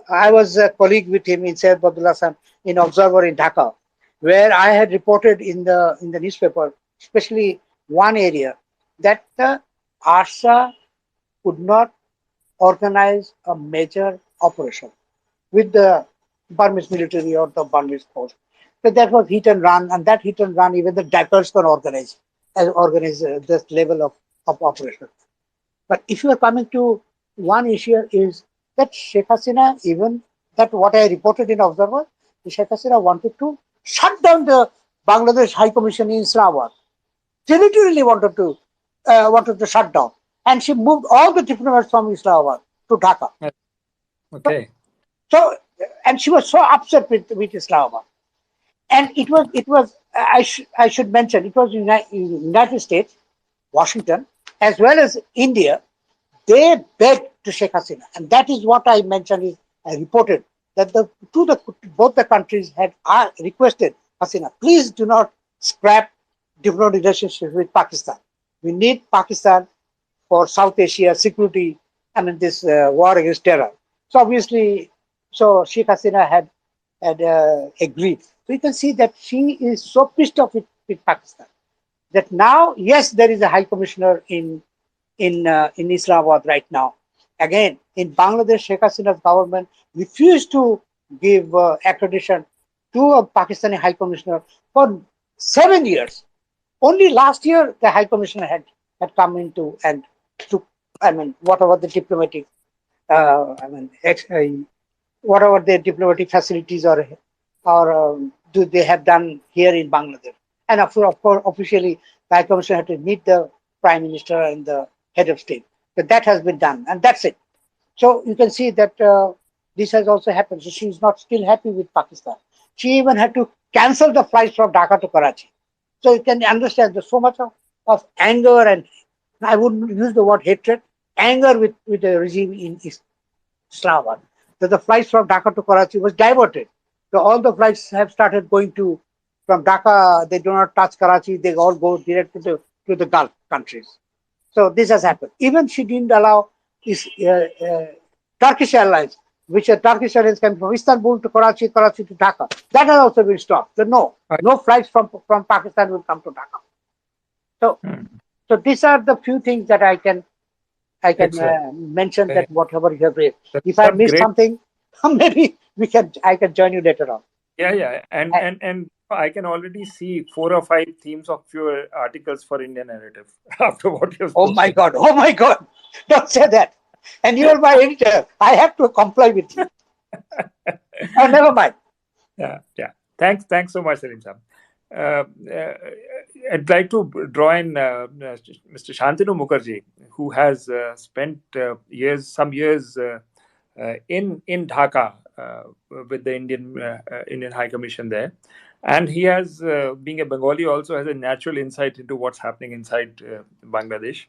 I was a colleague with him in Syed Badul Hassan in Observer in Dhaka, where I had reported in the newspaper, especially one area, that the ARSA could not organize a major operation with the Burmese military or the Burmese force. So that was hit and run, and that hit and run, even the Dackers can organize this level of operation. But if you are coming to one issue is that Sheikh Hasina, even that what I reported in Observer, Sheikh Hasina wanted to shut down the Bangladesh High Commission in Islamabad. She literally wanted to shut down, and she moved all the diplomats from Islamabad to Dhaka. Okay. So, and she was so upset with Islamabad. And it was I should mention it was United States, Washington, as well as India. They begged to Sheikh Hasina, and that is what I mentioned. I reported that both the countries had requested Hasina, please do not scrap diplomatic relationships with Pakistan. We need Pakistan for South Asia security. I mean this war against terror. So obviously, so Sheikh Hasina had agreed. So you can see that she is so pissed off with Pakistan that now, yes, there is a high commissioner in Islamabad right now. Again, in Bangladesh, Sheikh Hasina's government refused to give accreditation to a Pakistani high commissioner for 7 years. Only last year, the high commissioner had come into and took, I mean, whatever the diplomatic, I mean, whatever their diplomatic facilities or do they have done here in Bangladesh. And of course, officially, the High Commissioner had to meet the Prime Minister and the head of state. But that has been done, and that's it. So you can see that this has also happened. So she is not still happy with Pakistan. She even had to cancel the flights from Dhaka to Karachi. So you can understand there's so much of anger, and I wouldn't use the word hatred, anger with the regime in Islamabad. So the flights from Dhaka to Karachi was diverted. So all the flights have started going from Dhaka. They do not touch Karachi. They all go direct to the Gulf countries. So this has happened. Even she didn't allow this Turkish Airlines, which are Turkish Airlines coming from Istanbul to Karachi, Karachi to Dhaka. That has also been stopped. So no flights from Pakistan will come to Dhaka. So Hmm. so these are the few things that I can Excellent. mention Uh, that whatever you have raised. If I that's missed great. something, maybe I can join you later on. Yeah, yeah. And I, and and I can already see 4 or 5 themes of your articles for Indian narrative after what you've oh my spoken. God! Oh my God! Don't say that. And you are my editor. I have to comply with you. Oh, never mind. Yeah, yeah. Thanks so much, Salim Sam. I'd like to draw in Mr. Shantanu Mukherjee, who has spent some years in Dhaka with the Indian High Commission there, and he has, being a Bengali, also has a natural insight into what's happening inside Bangladesh.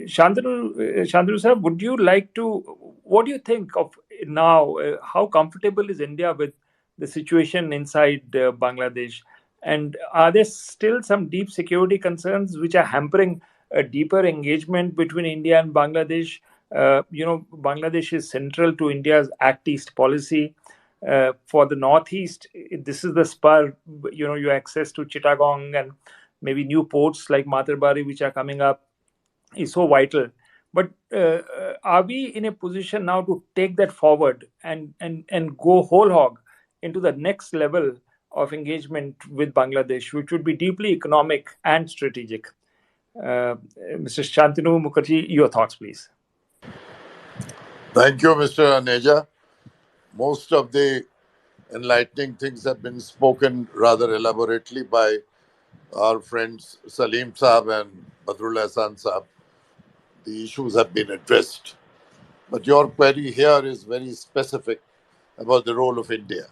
Shantanu sir, would you like to? What do you think of now? How comfortable is India with the situation inside Bangladesh? And are there still some deep security concerns which are hampering a deeper engagement between India and Bangladesh? Bangladesh is central to India's Act East policy. For the Northeast, this is the spur. Your access to Chittagong and maybe new ports like Matarbari, which are coming up, is so vital. But are we in a position now to take that forward and go whole hog into the next level of engagement with Bangladesh, which would be deeply economic and strategic? Mr. Shantanu Mukherjee, your thoughts, please. Thank you, Mr. Aneja. Most of the enlightening things have been spoken rather elaborately by our friends Salim Saab and Badrul Hassan Saab. The issues have been addressed. But your query here is very specific about the role of India.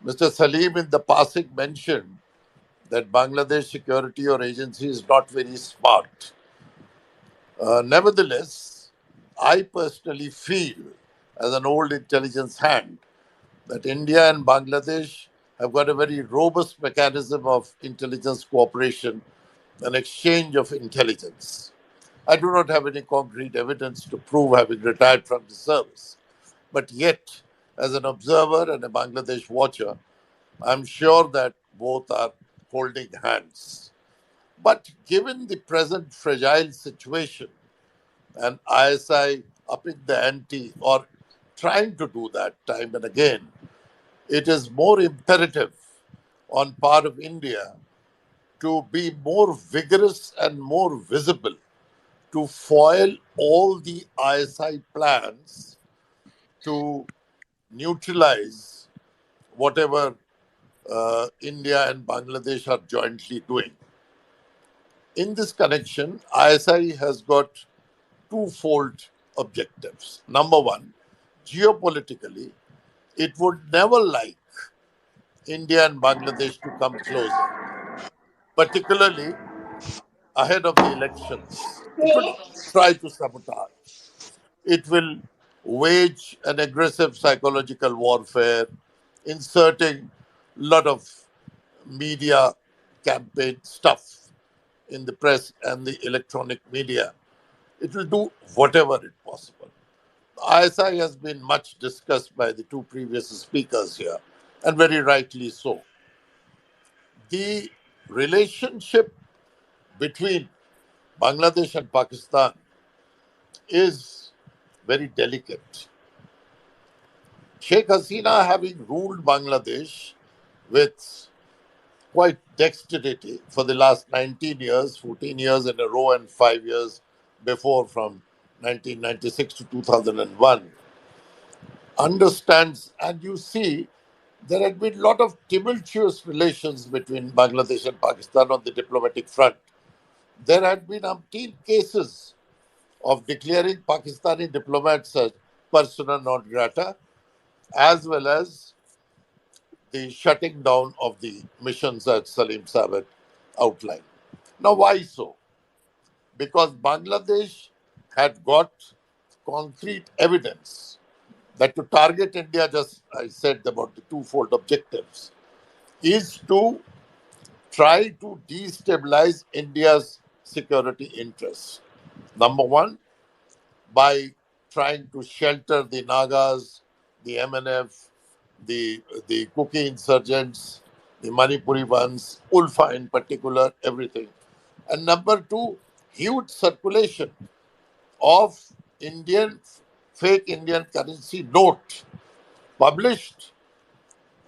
Mr. Salim, in the passing, mentioned that Bangladesh security or agency is not very smart. Nevertheless, I personally feel, as an old intelligence hand, that India and Bangladesh have got a very robust mechanism of intelligence cooperation and exchange of intelligence. I do not have any concrete evidence to prove having retired from the service. But yet, as an observer and a Bangladesh watcher, I'm sure that both are holding hands. But given the present fragile situation and ISI upping the ante or trying to do that time and again, it is more imperative on part of India to be more vigorous and more visible to foil all the ISI plans to neutralize whatever India and Bangladesh are jointly doing. In this connection, ISI has got twofold objectives. Number one, geopolitically, it would never like India and Bangladesh to come closer, particularly ahead of the elections. It will try to sabotage. It will wage an aggressive psychological warfare, inserting a lot of media campaign stuff in the press and the electronic media. It will do whatever it possible. ISI has been much discussed by the two previous speakers here, and very rightly so. The relationship between Bangladesh and Pakistan is very delicate. Sheikh Hasina, having ruled Bangladesh with quite dexterity for the last 19 years, 14 years in a row, and 5 years before from 1996 to 2001, understands, and you see, there had been a lot of tumultuous relations between Bangladesh and Pakistan on the diplomatic front. There had been umpteen cases of declaring Pakistani diplomats as persona non grata, as well as the shutting down of the missions that Salim Saab outlined. Now, why so? Because Bangladesh had got concrete evidence that to target India, just I said about the twofold objectives, is to try to destabilize India's security interests. Number one, by trying to shelter the Nagas, the MNF, the Kuki insurgents, the Manipuri ones, Ulfa in particular, everything. And number two, huge circulation of Indian fake Indian currency note published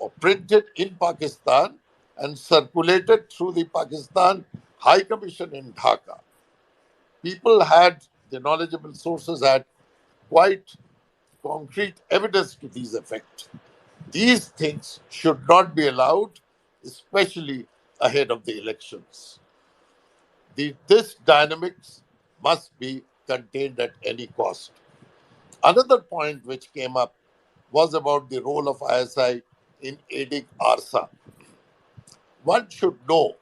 or printed in Pakistan and circulated through the Pakistan High Commission in Dhaka. People had the knowledgeable sources had quite concrete evidence to these effect. These things should not be allowed, especially ahead of the elections. This dynamics must be contained at any cost. Another point which came up was about the role of ISI in aiding ARSA. One should know,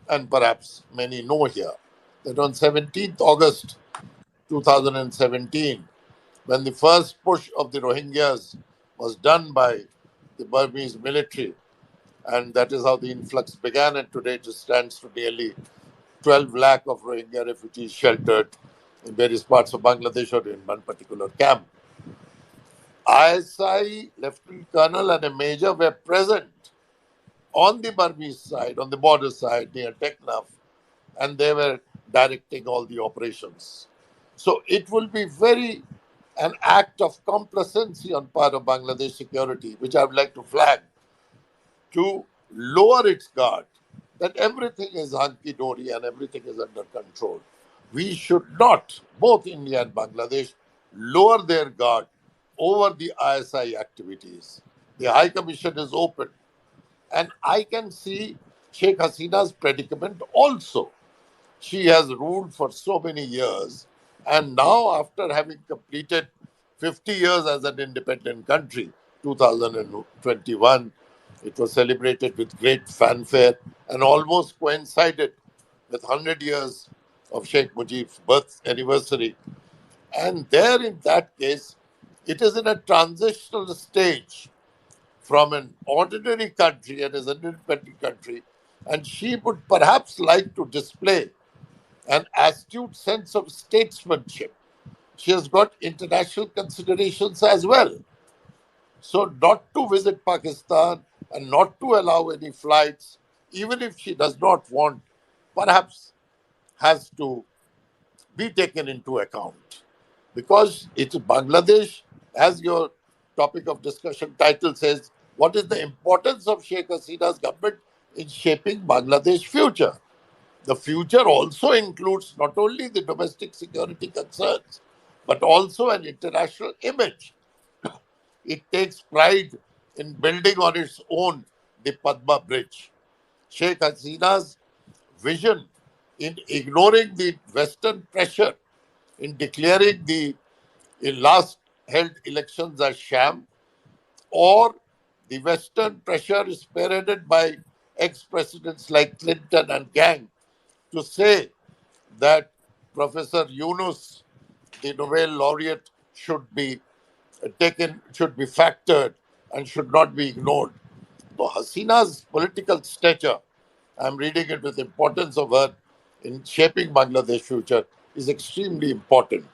and perhaps many know here, that on 17th August 2017, when the first push of the Rohingyas was done by the Burmese military, and that is how the influx began, and today it stands to nearly 12 lakh of Rohingya refugees sheltered in various parts of Bangladesh or in one particular camp. ISI Lieutenant Colonel and a Major were present on the Burmese side, on the border side near Teknaf, and they were directing all the operations. So it will be very an act of complacency on part of Bangladesh security, which I would like to flag, to lower its guard, that everything is hunky dory and everything is under control. We should not, both India and Bangladesh, lower their guard over the ISI activities. The High Commission is open, and I can see Sheikh Hasina's predicament also. She has ruled for so many years, and now, after having completed 50 years as an independent country, 2021, it was celebrated with great fanfare and almost coincided with 100 years of Sheikh Mujib's birth anniversary. And there, in that case, it is in a transitional stage from an ordinary country and as an independent country, and she would perhaps like to display an astute sense of statesmanship. She has got international considerations as well. So, not to visit Pakistan and not to allow any flights, even if she does not want, perhaps has to be taken into account. Because it's Bangladesh, as your topic of discussion title says, what is the importance of Sheikh Hasina's government in shaping Bangladesh future? The future also includes not only the domestic security concerns, but also an international image. It takes pride in building on its own the Padma Bridge. Sheikh Hasina's vision in ignoring the Western pressure, in declaring the last held elections as sham, or the Western pressure spearheaded by ex presidents like Clinton and gang to say that Professor Yunus, the Nobel laureate, should be factored and should not be ignored. So Hasina's political stature, I'm reading it with importance of her in shaping Bangladesh future, is extremely important.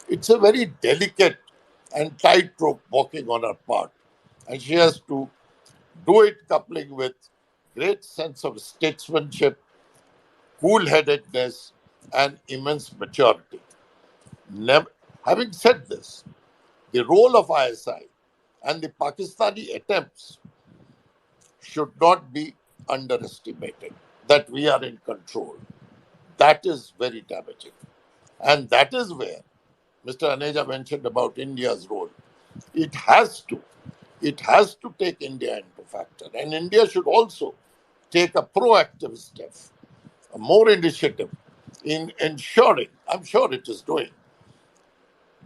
It's a very delicate and tightrope walking on her part, and she has to do it coupling with great sense of statesmanship, cool-headedness, and immense maturity. Never, having said this, the role of ISI and the Pakistani attempts should not be underestimated. That we are in control. That is very damaging. And that is where Mr. Aneja mentioned about India's role. It has to. It has to take India into factor. And India should also take a proactive step, a more initiative in ensuring, I'm sure it is doing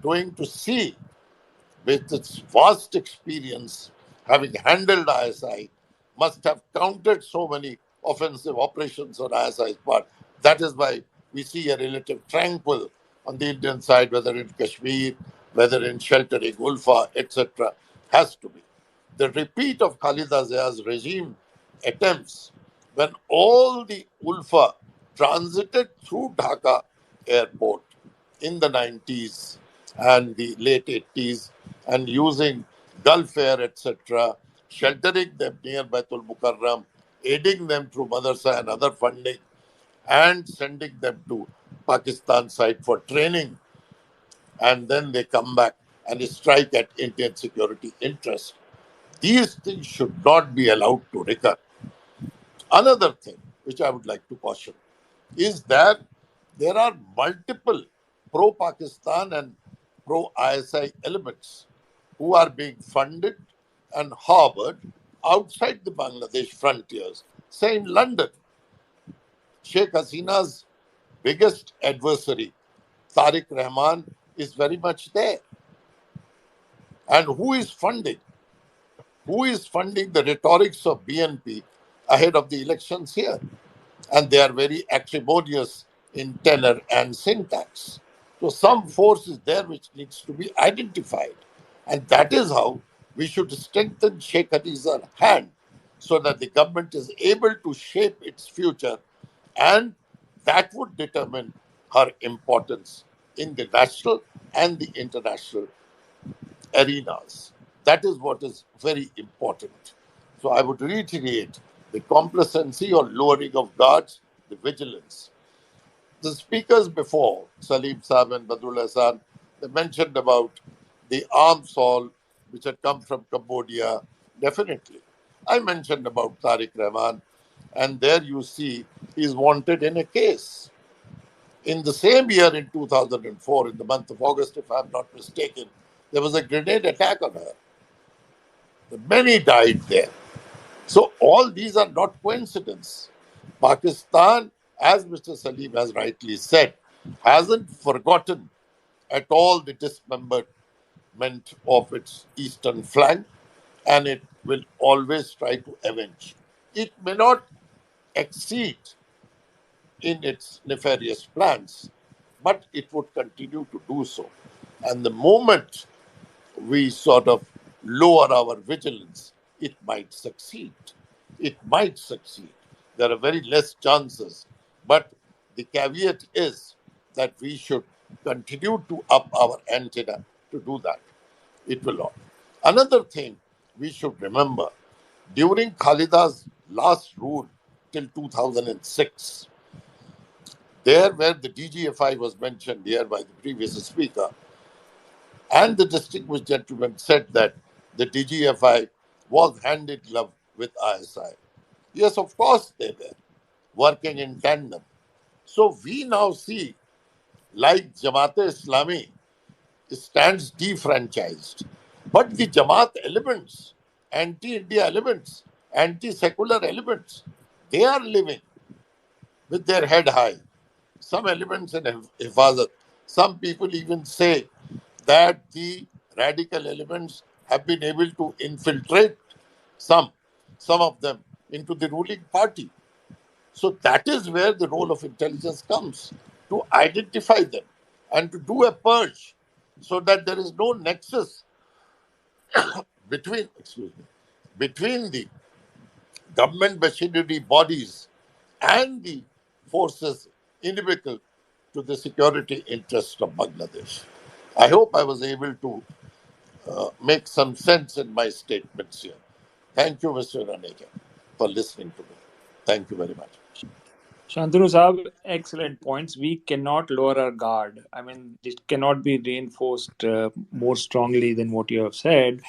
to see with its vast experience, having handled ISI, must have countered so many offensive operations on ISI's part. That is why we see a relative tranquil on the Indian side, whether in Kashmir, whether in sheltering Ulfa, etc., has to be. The repeat of Khalida Zia's regime attempts when all the Ulfa transited through Dhaka airport in the 90s and the late 80s and using Gulf Air, etc., sheltering them near Baitul Mukarram, aiding them through Madrasa and other funding, and sending them to Pakistan side for training, and then they come back and strike at Indian security interests. These things should not be allowed to recur. Another thing which I would like to caution is that there are multiple pro Pakistan and pro ISI elements who are being funded and harbored outside the Bangladesh frontiers. Say in London, Sheikh Hasina's biggest adversary, Tariq Rahman, is very much there. And who is funding? Who is funding the rhetorics of BNP ahead of the elections here? And they are very acrimonious in tenor and syntax. So some force is there which needs to be identified. And that is how we should strengthen Sheikh Hadiza's hand so that the government is able to shape its future, and that would determine her importance in the national and the international arenas. That is what is very important. So I would reiterate the complacency or lowering of guards, the vigilance. The speakers before, Salim Saab and Badrul Hassan, they mentioned about the arms haul which had come from Cambodia. Definitely. I mentioned about Tariq Rahman, and there you see he is wanted in a case. In the same year, in 2004, in the month of August, if I'm not mistaken, there was a grenade attack on her. Many died there. So all these are not coincidence. Pakistan, as Mr. Salim has rightly said, hasn't forgotten at all the dismemberment of its eastern flank, and it will always try to avenge. It may not exceed in its nefarious plans, but it would continue to do so. And the moment we sort of lower our vigilance, it might succeed. It might succeed. There are very less chances. But the caveat is that we should continue to up our antenna to do that. It will not. Another thing we should remember during Khalida's last rule till 2006, there where the DGFI was mentioned here by the previous speaker, and the distinguished gentleman said that the DGFI was hand in glove with ISI. Yes, of course they were working in tandem. So we now see, like Jamaat-e-Islami stands defranchised, but the Jamaat elements, anti-India elements, anti-secular elements, they are living with their head high. Some elements in Hifazat, some people even say that the radical elements have been able to infiltrate some, some of them into the ruling party. So that is where the role of intelligence comes, to identify them and to do a purge so that there is no nexus between the government machinery bodies and the forces inimical to the security interests of Bangladesh. I hope I was able to make some sense in my statements here. Thank you, Mr. Raneja, for listening to me. Thank you very much. Shantanu Saab, excellent points. We cannot lower our guard. I mean, it cannot be reinforced more strongly than what you have said.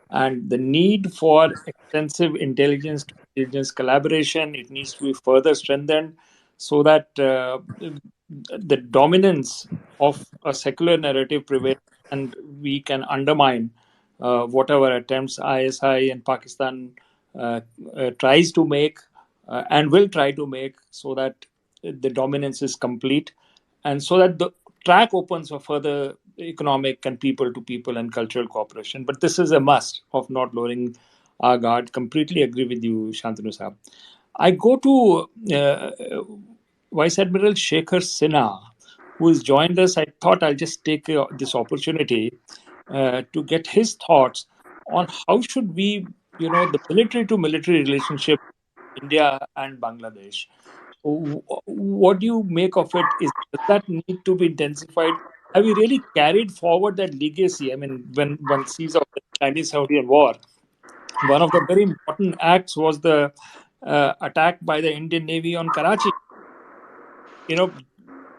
And the need for extensive intelligence to intelligence collaboration, it needs to be further strengthened so that the dominance of a secular narrative prevails and we can undermine whatever attempts ISI and Pakistan tries to make and will try to make, so that the dominance is complete and so that the track opens for further economic and people to people and cultural cooperation. But this is a must of not lowering our guard. Completely agree with you, Shantanu Saab. I go to Vice Admiral Sheikh Hasina, who has joined us. I thought I'll just take this opportunity to get his thoughts on how should we, the military to military relationship India and Bangladesh. What do you make of it? Does that need to be intensified? Have we really carried forward that legacy? I mean, when one sees of the Chinese-Saudi war, one of the very important acts was the attack by the Indian Navy on Karachi. You know,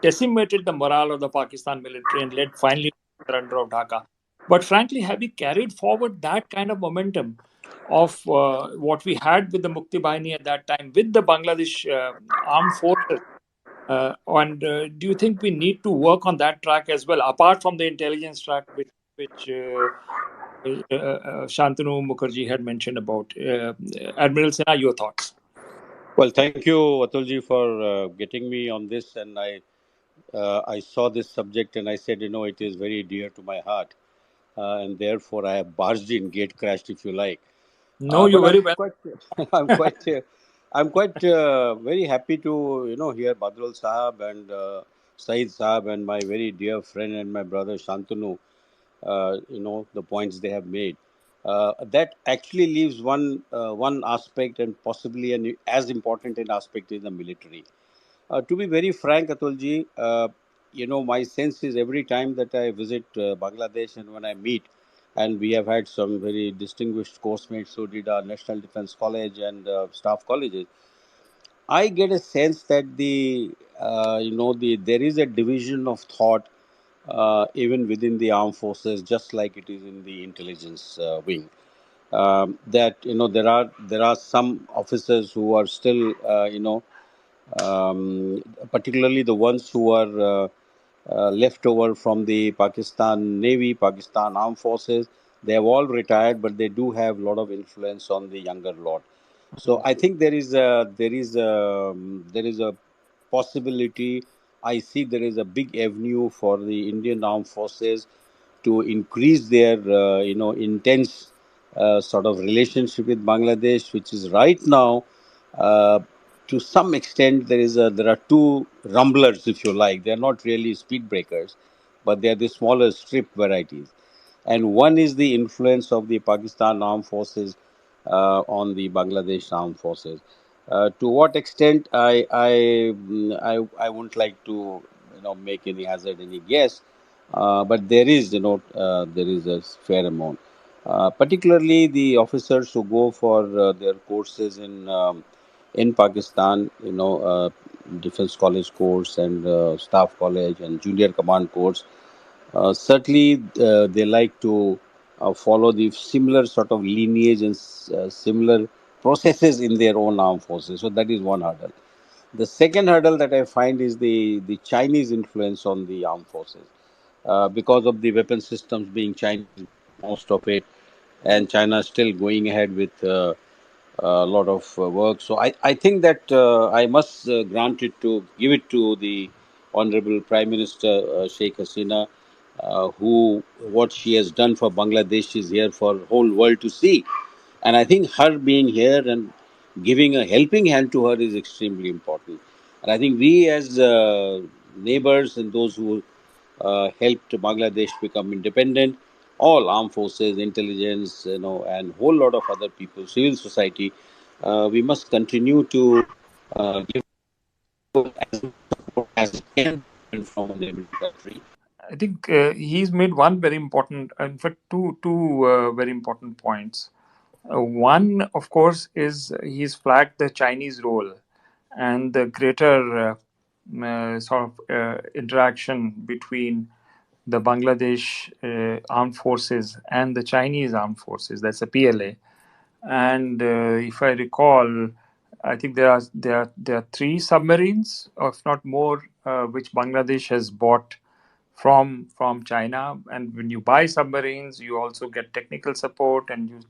decimated the morale of the Pakistan military and led finally to the surrender of Dhaka. But frankly, have we carried forward that kind of momentum of what we had with the Mukti Bahini at that time, with the Bangladesh armed forces? And do you think we need to work on that track as well, apart from the intelligence track, which Shantanu Mukherjee had mentioned about? Admiral Sinha, your thoughts? Well, thank you, Atulji, for getting me on this. And I saw this subject and I said, it is very dear to my heart. And therefore, I have barged in, gate crashed, if you like. No, you're But very well. I'm quite, very happy to, hear Badrul Sahab and Saeed Sahab and my very dear friend and my brother Shantanu, the points they have made. That actually leaves one aspect, and possibly an as important an aspect, is the military. To be very frank, Atulji, my sense is every time that I visit Bangladesh and when I meet, and we have had some very distinguished course mates who did our National Defense College and staff colleges. I get a sense that there is a division of thought even within the armed forces, just like it is in the intelligence wing. That there are some officers who are still particularly the ones who are left over from the Pakistan Navy, Pakistan Armed Forces. They have all retired, but they do have a lot of influence on the younger lot. So I think there is a possibility. I see there is a big avenue for the Indian Armed Forces to increase their intense sort of relationship with Bangladesh, which is right now uh, to some extent there are two rumblers, if you like. They are not really speed breakers, but they are the smaller strip varieties. And one is the influence of the Pakistan armed forces on the Bangladesh armed forces. To what extent, I wouldn't like to make any hazard any guess, but there is a fair amount. Particularly the officers who go for their courses in Pakistan, defense college course and staff college and junior command course. Certainly, they like to follow the similar sort of lineage and similar processes in their own armed forces. So that is one hurdle. The second hurdle that I find is the Chinese influence on the armed forces, because of the weapon systems being Chinese, most of it, and China still going ahead with a lot of work. So I think that I must give it to the Honorable Prime Minister Sheikh Hasina, who what she has done for Bangladesh is here for whole world to see. And I think her being here and giving a helping hand to her is extremely important. And I think we as neighbors and those who helped Bangladesh become independent, all armed forces, intelligence, and whole lot of other people, civil society, we must continue to give as much support as can be given from a neighboring country. I think he's made one very important, in fact, two very important points. One, of course, is he's flagged the Chinese role and the greater sort of interaction between the Bangladesh armed forces and the Chinese armed forces. That's the PLA. And if I recall, I think there are three submarines, or if not more, which Bangladesh has bought from China. And when you buy submarines, you also get technical support, and you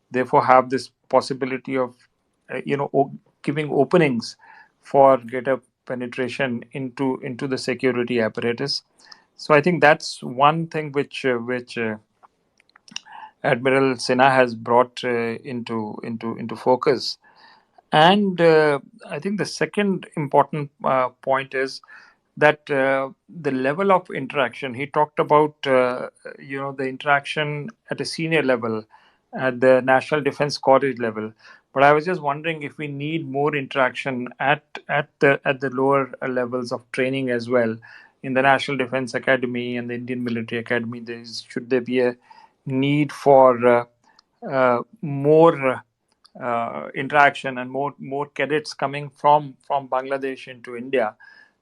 therefore have this possibility of giving openings for greater penetration into the security apparatus. So I think that's one thing which Admiral Sinha has brought into focus. And I think the second important point is that the level of interaction. He talked about the interaction at a senior level, at the National Defense College level. But I was just wondering if we need more interaction at the lower levels of training as well, in the National Defense Academy and the Indian Military Academy. Should there be a need for more interaction and more cadets coming from Bangladesh into India,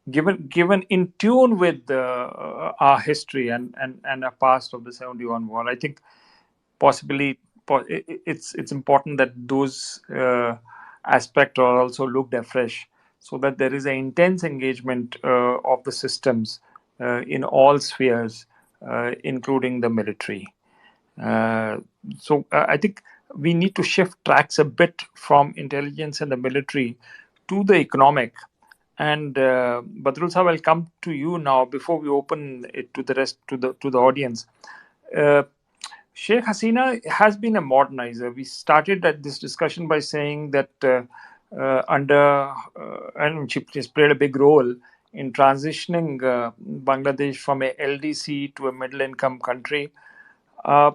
given in tune with our history and our past of the 71 war. I think possibly it's important that those aspects are also looked afresh. so that there is an intense engagement of the systems in all spheres, including the military. Uh, so I think we need to shift tracks a bit from intelligence and the military to the economic. And Badrul Sahab, I'll come to you now before we open it to the rest to the audience. Uh, Sheikh Hasina has been a modernizer. We started at this discussion by saying that and she has played a big role in transitioning Bangladesh from a LDC to a middle income country. Uh,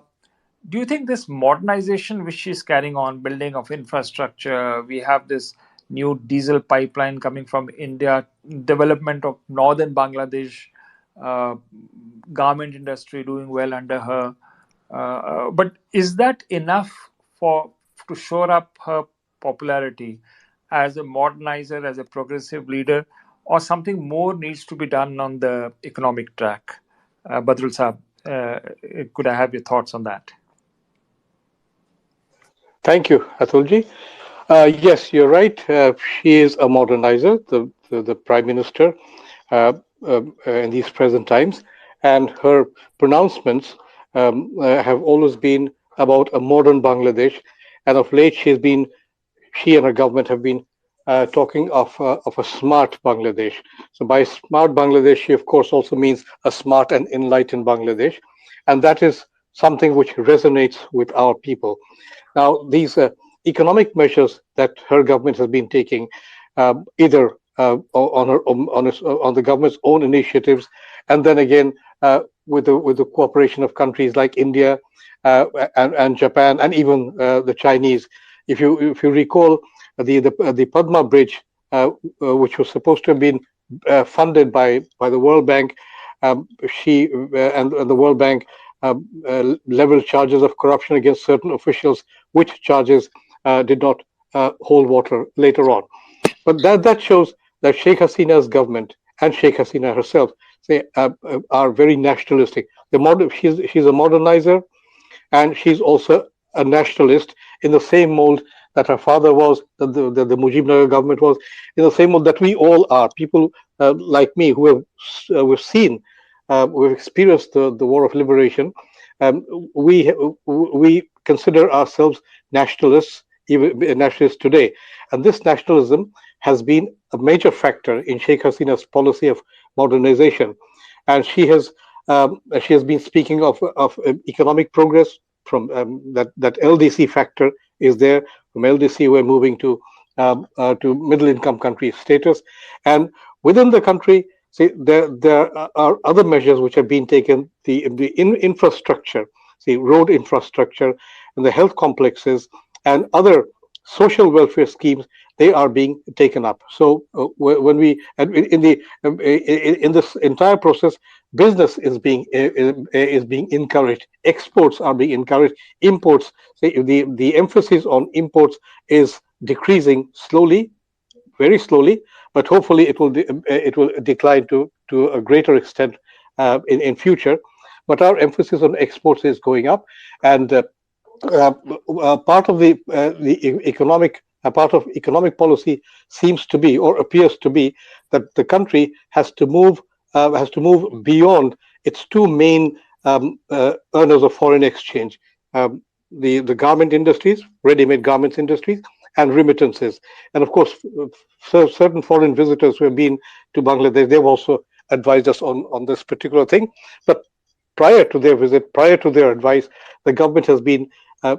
do you think this modernization which she's carrying on, building of infrastructure, we have this new diesel pipeline coming from India, development of northern Bangladesh, uh, garment industry doing well under her. But is that enough for to shore up her popularity as a modernizer, as a progressive leader, or something more needs to be done on the economic track? Badrul Saab, could I have your thoughts on that? Thank you, Atulji. Yes, you're right. She is a modernizer, the Prime Minister in these present times, and her pronouncements have always been about a modern Bangladesh. And of late, she and her government have been talking of a smart Bangladesh. So by smart Bangladesh, she of course also means a smart and enlightened Bangladesh, and that is something which resonates with our people. Now, these economic measures that her government has been taking, either on the government's own initiatives, and then again with the cooperation of countries like India and Japan, and even the Chinese. If you recall the Padma Bridge, which was supposed to have been funded by the World Bank, she and the World Bank leveled charges of corruption against certain officials, which charges did not hold water later on. But that shows that Sheikh Hasina's government and Sheikh Hasina herself are very nationalistic. She's a modernizer, and she's also a nationalist in the same mold that her father was, that the Mujibnagar government was, in the same mold that we all are. People like me who have we've seen, we've experienced the war of liberation. Um, we consider ourselves nationalists, even nationalists today, and this nationalism has been a major factor in Sheikh Hasina's policy of modernization, and she has been speaking of economic progress from that LDC factor is there. From LDC, we're moving to middle income country status, and within the country, see there are other measures which have been taken. The infrastructure, see road infrastructure, and the health complexes and other social welfare schemes, they are being taken up. So when we and in this entire process, business is being encouraged, exports are being encouraged, imports, say the emphasis on imports is decreasing slowly, very slowly, but hopefully it will decline to a greater extent in future. But our emphasis on exports is going up, and uh, part of the economic part of economic policy seems to be, or appears to be, that the country has to move beyond its two main earners of foreign exchange, the garment industries, ready-made garments industries, and remittances. And of course, certain foreign visitors who have been to Bangladesh, they've also advised us on this particular thing. But prior to their visit, prior to their advice, the government has been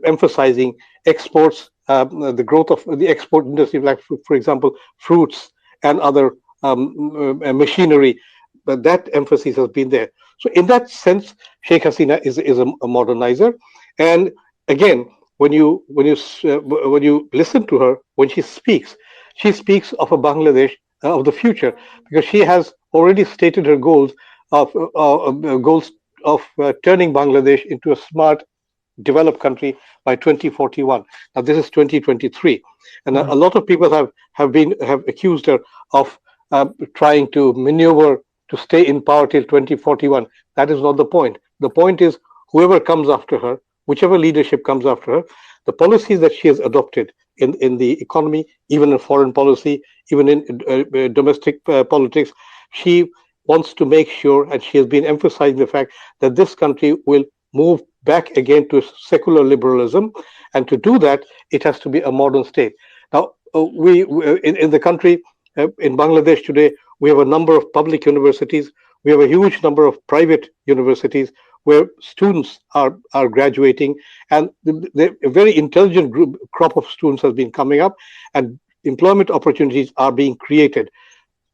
emphasizing exports, the growth of the export industry, like, for example, fruits and other machinery. But that emphasis has been there. So, in that sense, Sheikh Hasina is a modernizer. And again, when you listen to her, when she speaks of a Bangladesh of the future, because she has already stated her goals of turning Bangladesh into a smart, developed country by 2041. Now this is 2023, and a lot of people have accused her of trying to maneuver to stay in power till 2041. That is not the point. The point is whoever comes after her, whichever leadership comes after her, the policies that she has adopted in the economy, even in foreign policy, even in domestic politics. She wants to make sure, and she has been emphasizing the fact that this country will move back again to secular liberalism, and to do that, it has to be a modern state. Now, in the country, in Bangladesh today, we have a number of public universities. We have a huge number of private universities where students are graduating, and a very intelligent crop of students has been coming up, and employment opportunities are being created.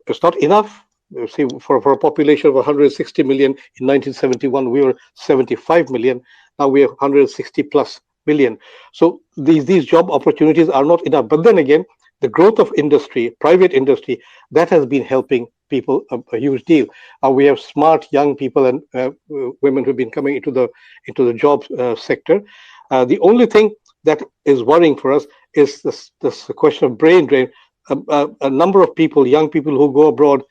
It's not enough. See, for a population of 160 million in 1971, we were 75 million. Now we have 160 plus million. So these job opportunities are not enough. But then again, the growth of industry, private industry, that has been helping people a huge deal. We have smart young people and women who've been coming into the job sector. The only thing that is worrying for us is this question of brain drain. A number of people, young people who go abroad,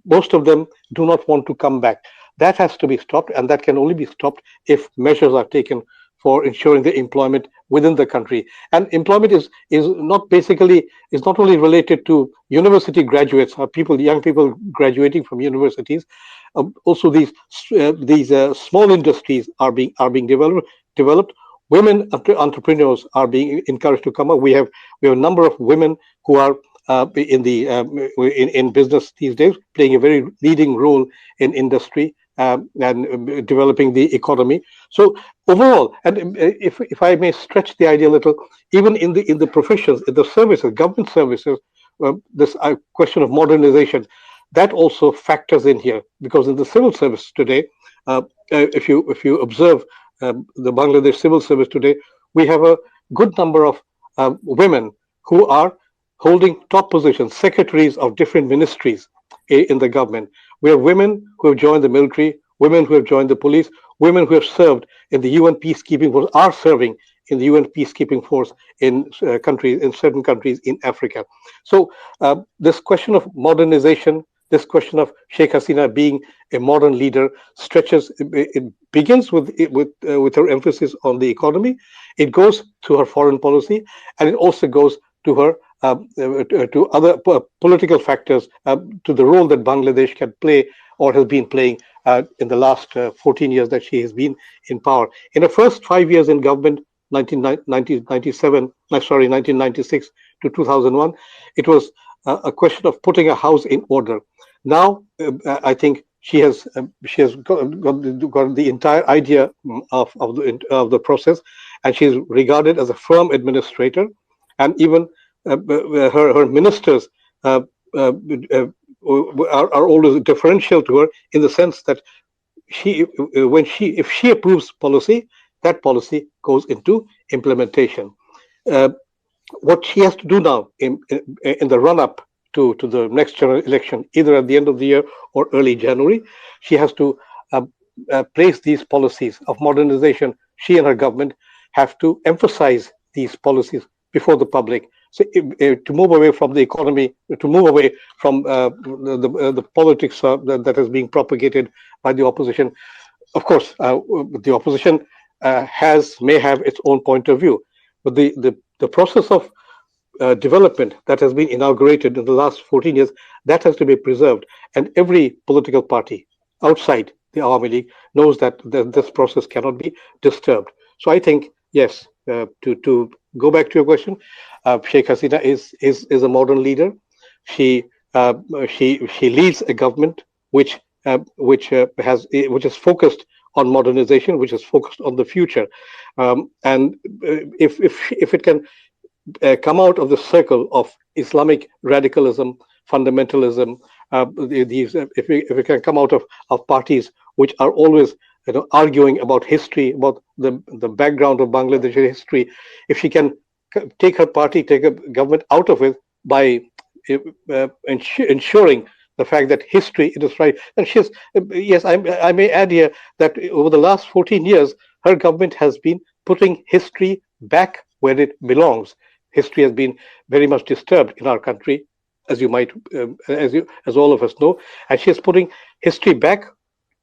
most of them do not want to come back. That has to be stopped, and that can only be stopped if measures are taken for ensuring the employment within the country. And employment is not only related to university graduates or young people graduating from universities. Also, these small industries are being developed. Women entrepreneurs are being encouraged to come up. We have a number of women who are in business these days, playing a very leading role in industry and developing the economy. So overall, and if I may stretch the idea a little, even in the professions, in the services, government services, this question of modernization, that also factors in here, because in the civil service today, if you observe the Bangladesh civil service today, we have a good number of women who are holding top positions, secretaries of different ministries in the government. We have women who have joined the military, women who have joined the police, women who have served in the UN peacekeeping force, are serving in the UN peacekeeping force in certain countries in Africa. So this question of modernization, this question of Sheikh Hasina being a modern leader, stretches. It begins with her emphasis on the economy. It goes to her foreign policy, and it also goes to her to other political factors, to the role that Bangladesh can play or has been playing in the last 14 years that she has been in power. In the first 5 years in government, 1996 to 2001, it was a question of putting a house in order. Now, I think she has got the entire idea of the process, and she's regarded as a firm administrator, and even her ministers uh, uh, are always differential to her, in the sense that if she approves policy, that policy goes into implementation. Uh, what she has to do now in the run up to the next general election, either at the end of the year or early January, she has to place these policies of modernization. She and her government have to emphasize these policies before the public. So to move away from the economy, to move away from the politics that is being propagated by the opposition. Of course, the opposition may have its own point of view, but the process of development that has been inaugurated in the last 14 years, that has to be preserved. And every political party outside the Awami League knows that this process cannot be disturbed. So I think, yes, to go back to your question, Sheikh Hasina is a modern leader. She she leads a government which is focused on modernization, which is focused on the future, and if it can come out of the circle of Islamic radicalism, fundamentalism. If we can come out of parties which are always arguing about history, about the background of Bangladeshi history, if she can take her party, take a government out of it by ensuring the fact that history it is right. And she's yes, I may add here that over the last 14 years, her government has been putting history back where it belongs. History has been very much disturbed in our country, as you might, as all of us know, and she is putting history back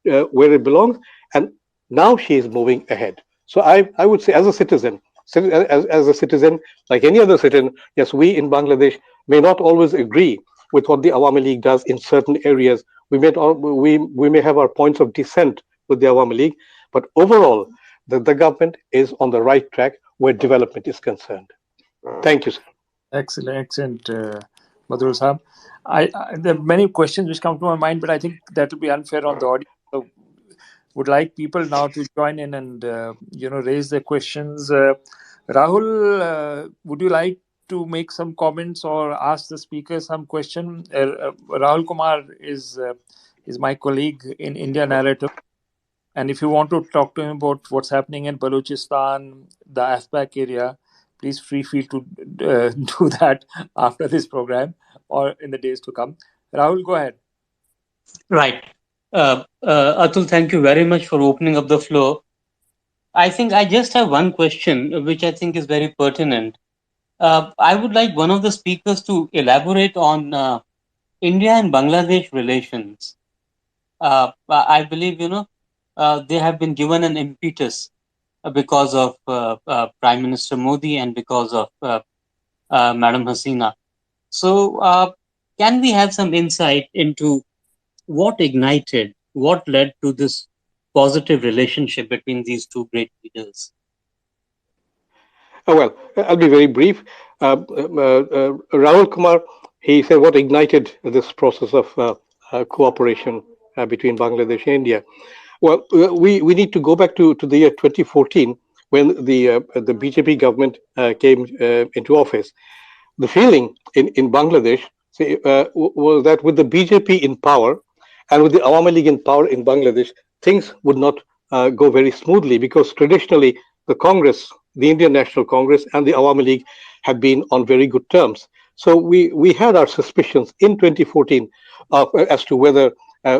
where it belongs, and now she is moving ahead. So I would say, as a citizen, as a citizen, like any other citizen, yes, we in Bangladesh may not always agree with what the Awami League does in certain areas. We may have our points of dissent with the Awami League, but overall, the government is on the right track where development is concerned. Thank you, sir. Excellent, excellent, Madhur Sahab. There are many questions which come to my mind, but I think that will be unfair on the audience. So, would like people now to join in and raise their questions. Rahul, would you like to make some comments or ask the speaker some question? Rahul Kumar is my colleague in India Narrative. And if you want to talk to him about what's happening in Balochistan, the AFPAC area, please feel to do that after this program or in the days to come. Rahul, go ahead. Right. Atul, thank you very much for opening up the floor. I think I just have one question, which I think is very pertinent. I would like one of the speakers to elaborate on India and Bangladesh relations. I believe, they have been given an impetus because of Prime Minister Modi and because of Madam Hasina. So, can we have some insight into what ignited, what led to this positive relationship between these two great leaders? Well, I'll be very brief. Rahul Kumar, he said what ignited this process of cooperation between Bangladesh and India. Well, we need to go back to the year 2014 when the BJP government came into office. The feeling in Bangladesh was that with the BJP in power and with the Awami League in power in Bangladesh, things would not go very smoothly because traditionally the Congress, the Indian National Congress, and the Awami League had been on very good terms. So we had our suspicions in 2014 as to whether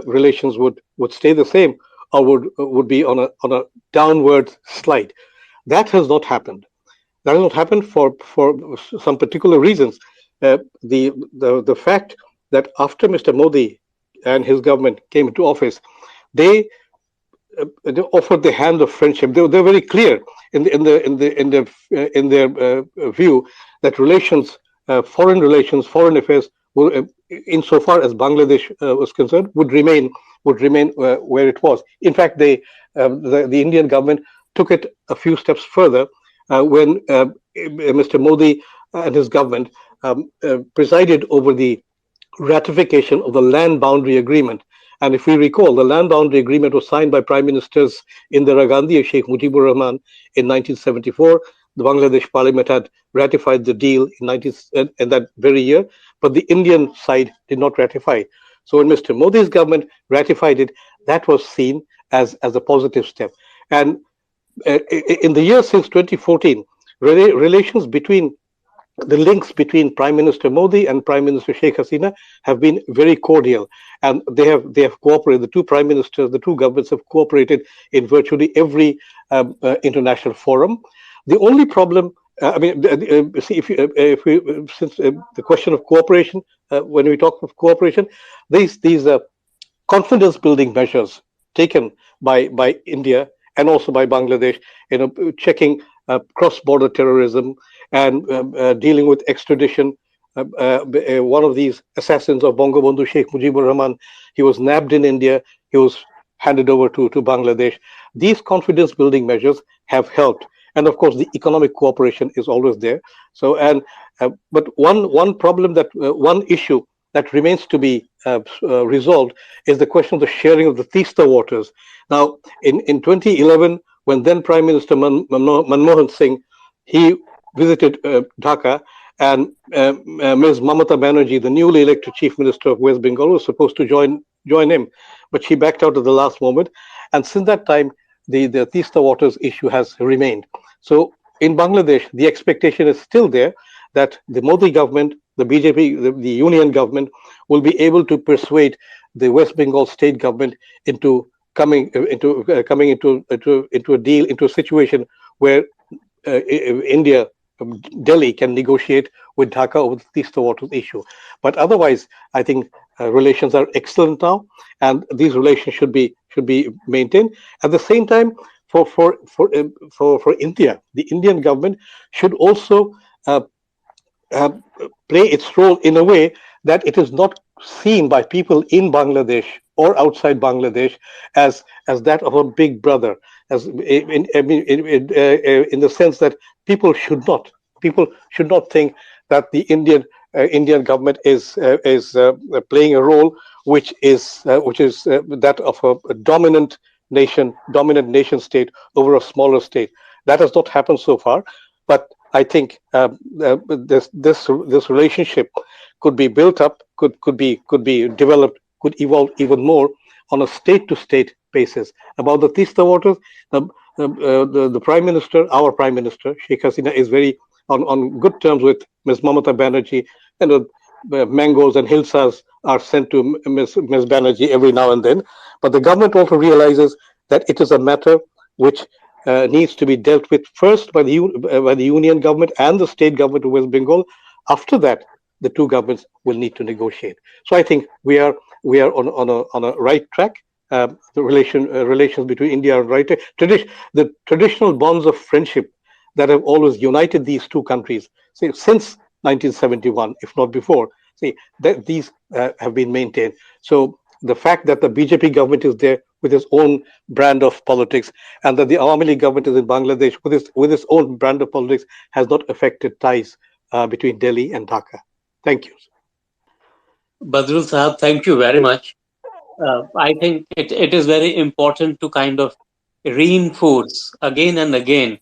relations would stay the same or would be on a downward slide. That has not happened. That has not happened for some particular reasons. The fact that after Mr. Modi and his government came into office, they they offered the hand of friendship. They're very clear in their view that relations, foreign affairs, will, insofar as Bangladesh was concerned, would remain where it was. In fact, the Indian government took it a few steps further when Mr. Modi and his government presided over the ratification of the land boundary agreement. And if we recall, the land boundary agreement was signed by Prime Ministers Indira Gandhi and Sheikh Mujibur Rahman in 1974. The Bangladesh Parliament had ratified the deal in that very year, but the Indian side did not ratify. So when Mr. Modi's government ratified it, that was seen as a positive step. And in the years since 2014, relations between the links between Prime Minister Modi and Prime Minister Sheikh Hasina have been very cordial, and they have cooperated. The two prime ministers, the two governments have cooperated in virtually every international forum. The only problem, see, if we since the question of cooperation, when we talk of cooperation, these confidence building measures taken by India and also by Bangladesh, checking cross-border terrorism and dealing with extradition. One of these assassins of Bangabandhu, Sheikh Mujibur Rahman, he was nabbed in India. He was handed over to Bangladesh. These confidence building measures have helped. And of course, the economic cooperation is always there. So, but one problem one issue that remains to be resolved is the question of the sharing of the Teesta waters. Now, in 2011, when then Prime Minister Manmohan Singh, he visited Dhaka, and Ms. Mamata Banerjee, the newly elected Chief Minister of West Bengal, was supposed to join him, but she backed out at the last moment. And since that time, the Teesta waters issue has remained. So in Bangladesh, the expectation is still there that the Modi government, the BJP, the union government, will be able to persuade the West Bengal state government into coming into a deal, into a situation where India, Delhi, can negotiate with Dhaka over the Teesta waters issue. But otherwise, I think relations are excellent now, and these relations should be maintained. At the same time, for India, the Indian government should also uh, uh, play its role in a way that it is not seen by people in Bangladesh or outside Bangladesh as that of a big brother, as I mean, in the sense that people should not think that the Indian government is playing a role which is that of a dominant nation state over a smaller state. That has not happened so far, but I think this relationship could be built up, could be developed, could evolve even more on a state-to-state basis. About the Tista waters, the Prime Minister, our Prime Minister, Sheikh Hasina, is very on good terms with Ms. Mamata Banerjee, and mangoes and hilsas are sent to Ms. Banerjee every now and then. But the government also realizes that it is a matter which needs to be dealt with first by the union government and the state government of West Bengal. After that, the two governments will need to negotiate. So I think we are on a right track. The relations between India and right the traditional bonds of friendship that have always united these two countries since 1971, if not before. That these have been maintained. So the fact that the BJP government is there with its own brand of politics, and that the Awami League government is in Bangladesh with its own brand of politics, has not affected ties between Delhi and Dhaka. Thank you. Badrul Sahab, thank you very much. I think it is very important to kind of reinforce again and again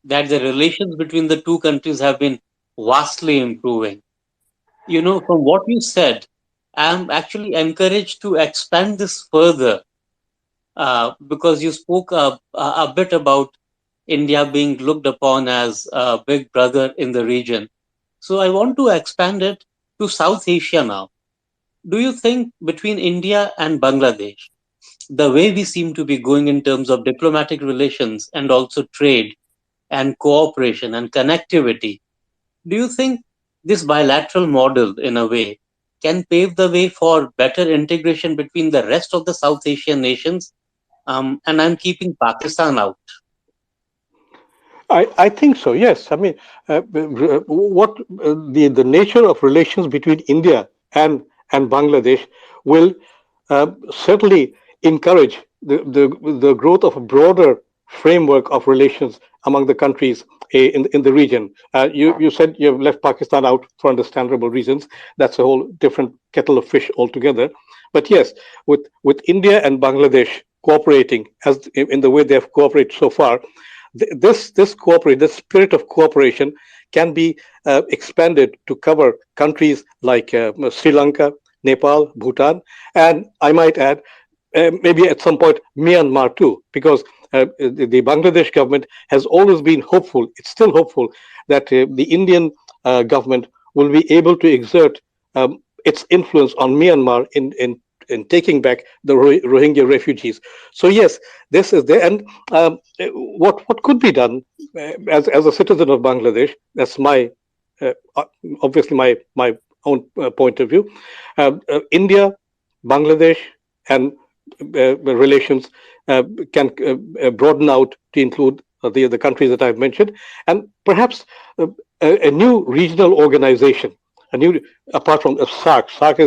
that the relations between the two countries have been vastly improving. You know, from what you said, I'm actually encouraged to expand this further because you spoke a bit about India being looked upon as a big brother in the region. So I want to expand it to South Asia now. Do you think between India and Bangladesh, the way we seem to be going in terms of diplomatic relations and also trade and cooperation and connectivity, do you think this bilateral model, in a way, can pave the way for better integration between the rest of the South Asian nations? And I'm keeping Pakistan out. I think so. Yes. I mean, what the nature of relations between India and Bangladesh will certainly encourage the growth of a broader framework of relations among the countries in the region. You said you've left Pakistan out for understandable reasons. That's a whole different kettle of fish altogether. But yes, with India and Bangladesh cooperating as in the way they have cooperated so far, this spirit of cooperation can be expanded to cover countries like Sri Lanka, Nepal, Bhutan, and I might add, maybe at some point Myanmar too, because the Bangladesh government has always been hopeful. It's still hopeful that the Indian government will be able to exert its influence on Myanmar in taking back the Rohingya refugees. So yes, this is there, and what could be done as a citizen of Bangladesh? That's my uh, obviously my own point of view. India, Bangladesh, and relations can broaden out to include the countries that I've mentioned, and perhaps a new regional organization. A new, apart from SARC, SARC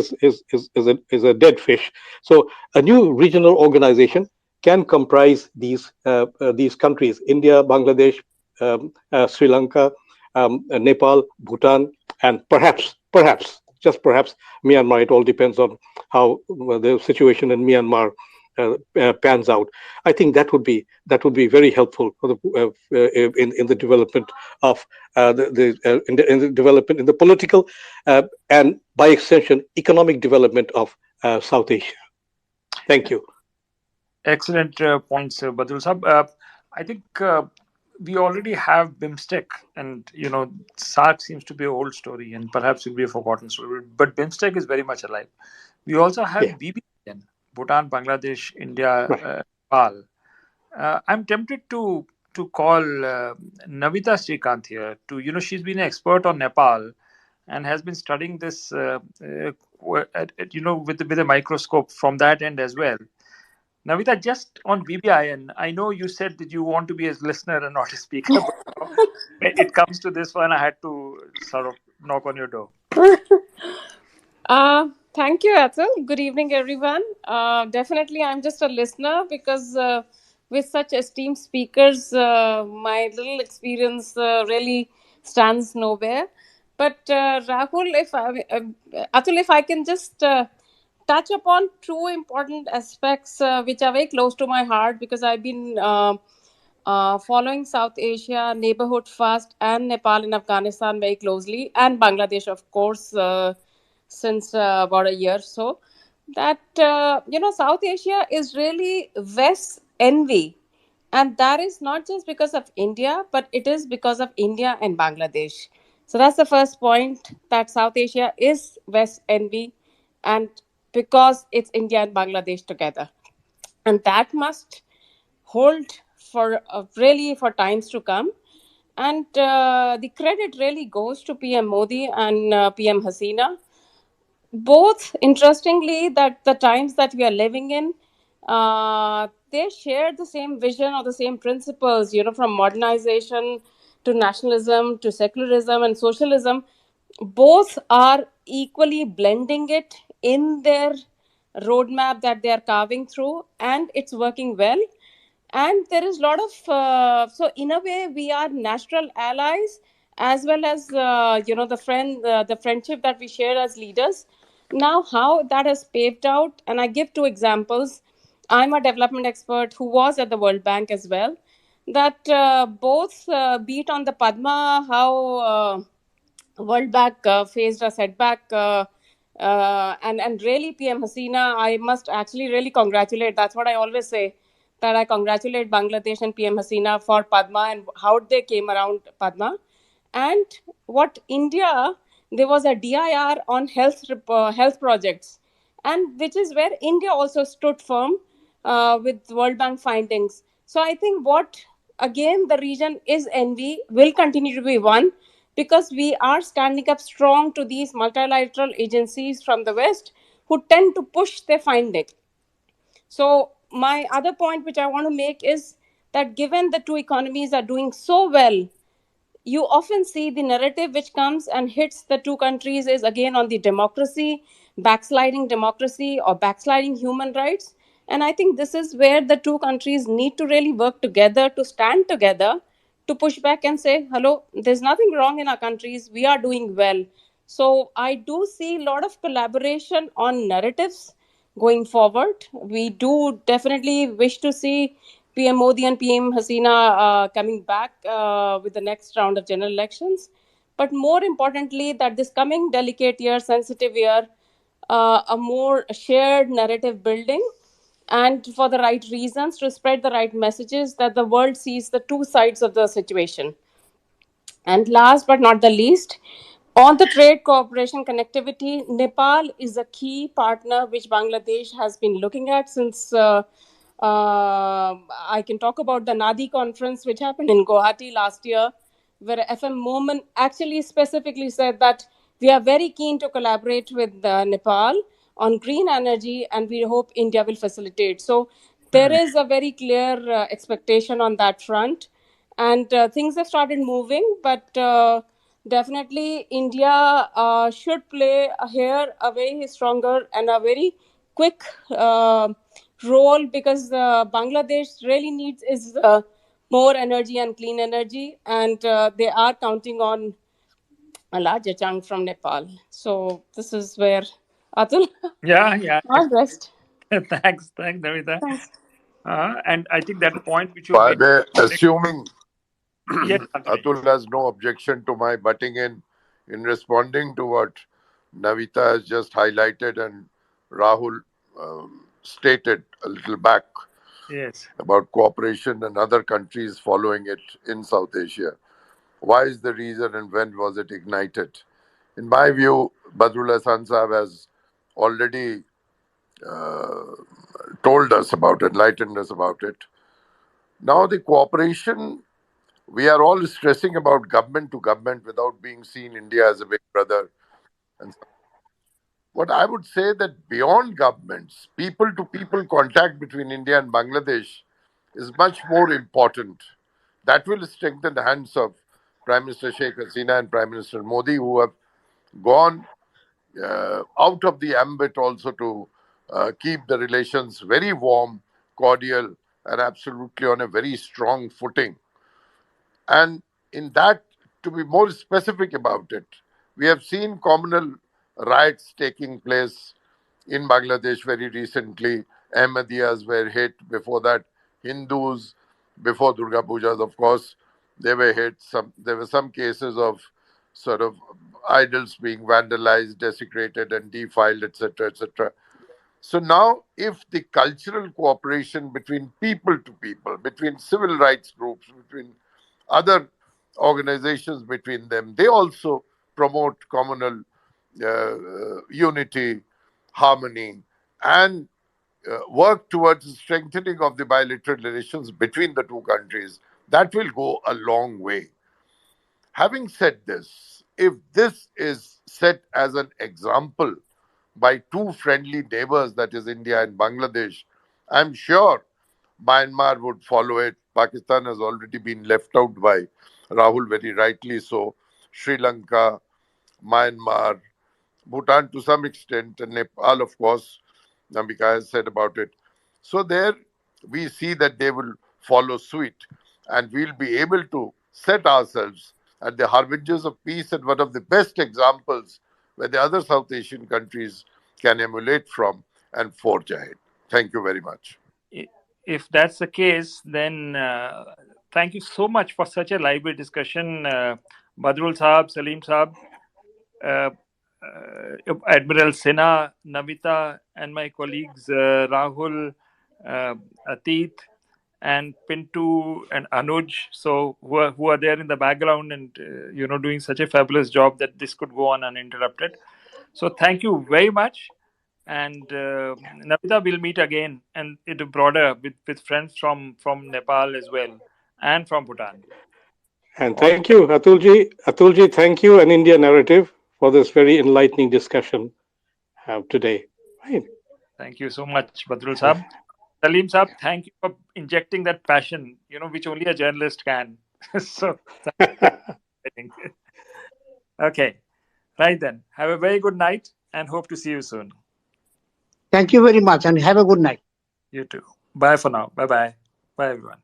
is a dead fish. So a new regional organization can comprise these countries: India, Bangladesh, Sri Lanka, Nepal, Bhutan, and perhaps, just perhaps, Myanmar. It all depends on how the situation in Myanmar pans out. I think that would be very helpful for in the development of in the development in the political and by extension economic development of South Asia. Thank you. Excellent points, Badrul Sahab. I think we already have BIMSTEC, and SARC seems to be an old story, and perhaps will be a forgotten story. But BIMSTEC is very much alive. We also have Yeah. BBN, Bhutan, Bangladesh, India, Right. Nepal. I'm tempted to call Navita Srikanth here. She's been an expert on Nepal and has been studying this, with a microscope from that end as well. Navita, just on BBIN, I know you said that you want to be a listener and not a speaker, but when it comes to this one, I had to sort of knock on your door. Thank you, Atul. Good evening, everyone. Definitely, I'm just a listener because with such esteemed speakers, my little experience really stands nowhere. But Rahul, Atul, if I can just touch upon two important aspects which are very close to my heart because I've been following South Asia neighborhood fast and Nepal and Afghanistan very closely, and Bangladesh, of course, since about a year. So that South Asia is really West envy, and that is not just because of India, but it is because of India and Bangladesh. So that's the first point, that South Asia is West envy, and because it's India and Bangladesh together, and that must hold for really for times to come. And the credit really goes to PM Modi and PM Hasina, both interestingly, that the times that we are living in, they share the same vision or the same principles, from modernization to nationalism to secularism and socialism. Both are equally blending it in their roadmap that they are carving through, and it's working well. And there is a lot of so in a way we are natural allies, as well as the friendship that we share as leaders. Now how that has paved out, and I give two examples. I'm a development expert who was at the World Bank as well, that both beat on the Padma, how World Bank faced a setback, and really PM Hasina, I must actually really congratulate. That's what I always say, that I congratulate Bangladesh and PM Hasina for Padma and how they came around Padma. And what India, there was a DIR on health projects, and which is where India also stood firm with World Bank findings. So I think what again the region is envy will continue to be one, because we are standing up strong to these multilateral agencies from the West who tend to push their finding. So, my other point which I want to make is that given the two economies are doing so well, you often see the narrative which comes and hits the two countries is again on the democracy, backsliding democracy or backsliding human rights. And I think this is where the two countries need to really work together, to stand together, to push back and say, hello, there's nothing wrong in our countries, we are doing well. So I do see a lot of collaboration on narratives going forward. We do definitely wish to see PM Modi and PM Hasina coming back with the next round of general elections. But more importantly, that this coming delicate year, sensitive year, a more shared narrative building, and for the right reasons, to spread the right messages, that the world sees the two sides of the situation. And last but not the least, on the trade cooperation connectivity, Nepal is a key partner which Bangladesh has been looking at since. I can talk about the Nadi conference, which happened in Guwahati last year, where FM Momen actually specifically said that we are very keen to collaborate with Nepal on green energy, and we hope India will facilitate. So there is a very clear expectation on that front, and things have started moving. But definitely India should play here a very stronger and a very quick role, because Bangladesh really needs is more energy and clean energy, and they are counting on a larger chunk from Nepal. So this is where, Atul, Yeah, yeah. all rest. Thanks, Navita. Thanks. And I think that point which you By made. the way, assuming Yes, Sanjay. Atul has no objection to my butting in responding to what Navita has just highlighted and Rahul stated a little back Yes. about cooperation and other countries following it in South Asia. Why is the reason and when was it ignited? In my view, Badrullah San Sahib has already uh, told us about, enlightened us about it. Now, the cooperation, we are all stressing about government to government without being seen India as a big brother. And What I would say that beyond governments, people to people contact between India and Bangladesh is much more important. That will strengthen the hands of Prime Minister Sheikh Hasina and Prime Minister Modi, who have gone out of the ambit also to keep the relations very warm, cordial, and absolutely on a very strong footing. And in that, to be more specific about it, we have seen communal riots taking place in Bangladesh very recently. Ahmadiyas were hit. Before that, Hindus, before Durga Pujas, of course, they were hit. There were some cases of sort of idols being vandalized, desecrated, and defiled, etc., etc. So now, if the cultural cooperation between people to people, between civil rights groups, between other organizations between them, they also promote communal unity, harmony, and work towards the strengthening of the bilateral relations between the two countries. That will go a long way. Having said this, if this is set as an example by two friendly neighbors, that is India and Bangladesh, I'm sure Myanmar would follow it. Pakistan has already been left out by Rahul, very rightly so. Sri Lanka, Myanmar, Bhutan to some extent, and Nepal, of course, Nambika has said about it. So there we see that they will follow suit, and we'll be able to set ourselves at the harbingers of peace and one of the best examples where the other South Asian countries can emulate from and forge ahead. Thank you very much. If that's the case, then thank you so much for such a lively discussion, Badrul Saab, Salim Saab, uh, Admiral Sinha, Navita, and my colleagues Rahul, uh, Atit, and Pintu and Anuj. So who are there in the background and doing such a fabulous job that this could go on uninterrupted. So thank you very much. And Navita will meet again and it broader with friends from Nepal as well and from Bhutan. And All thank you, Atulji. Atulji, thank you, and India Narrative, for this very enlightening discussion today. Right. thank you so much, Badrul And Saab. Salim Saab, thank you for injecting that passion, which only a journalist can. So, I think. Okay, right then. Have a very good night and hope to see you soon. Thank you very much and have a good night. You too. Bye for now. Bye bye. Bye, everyone.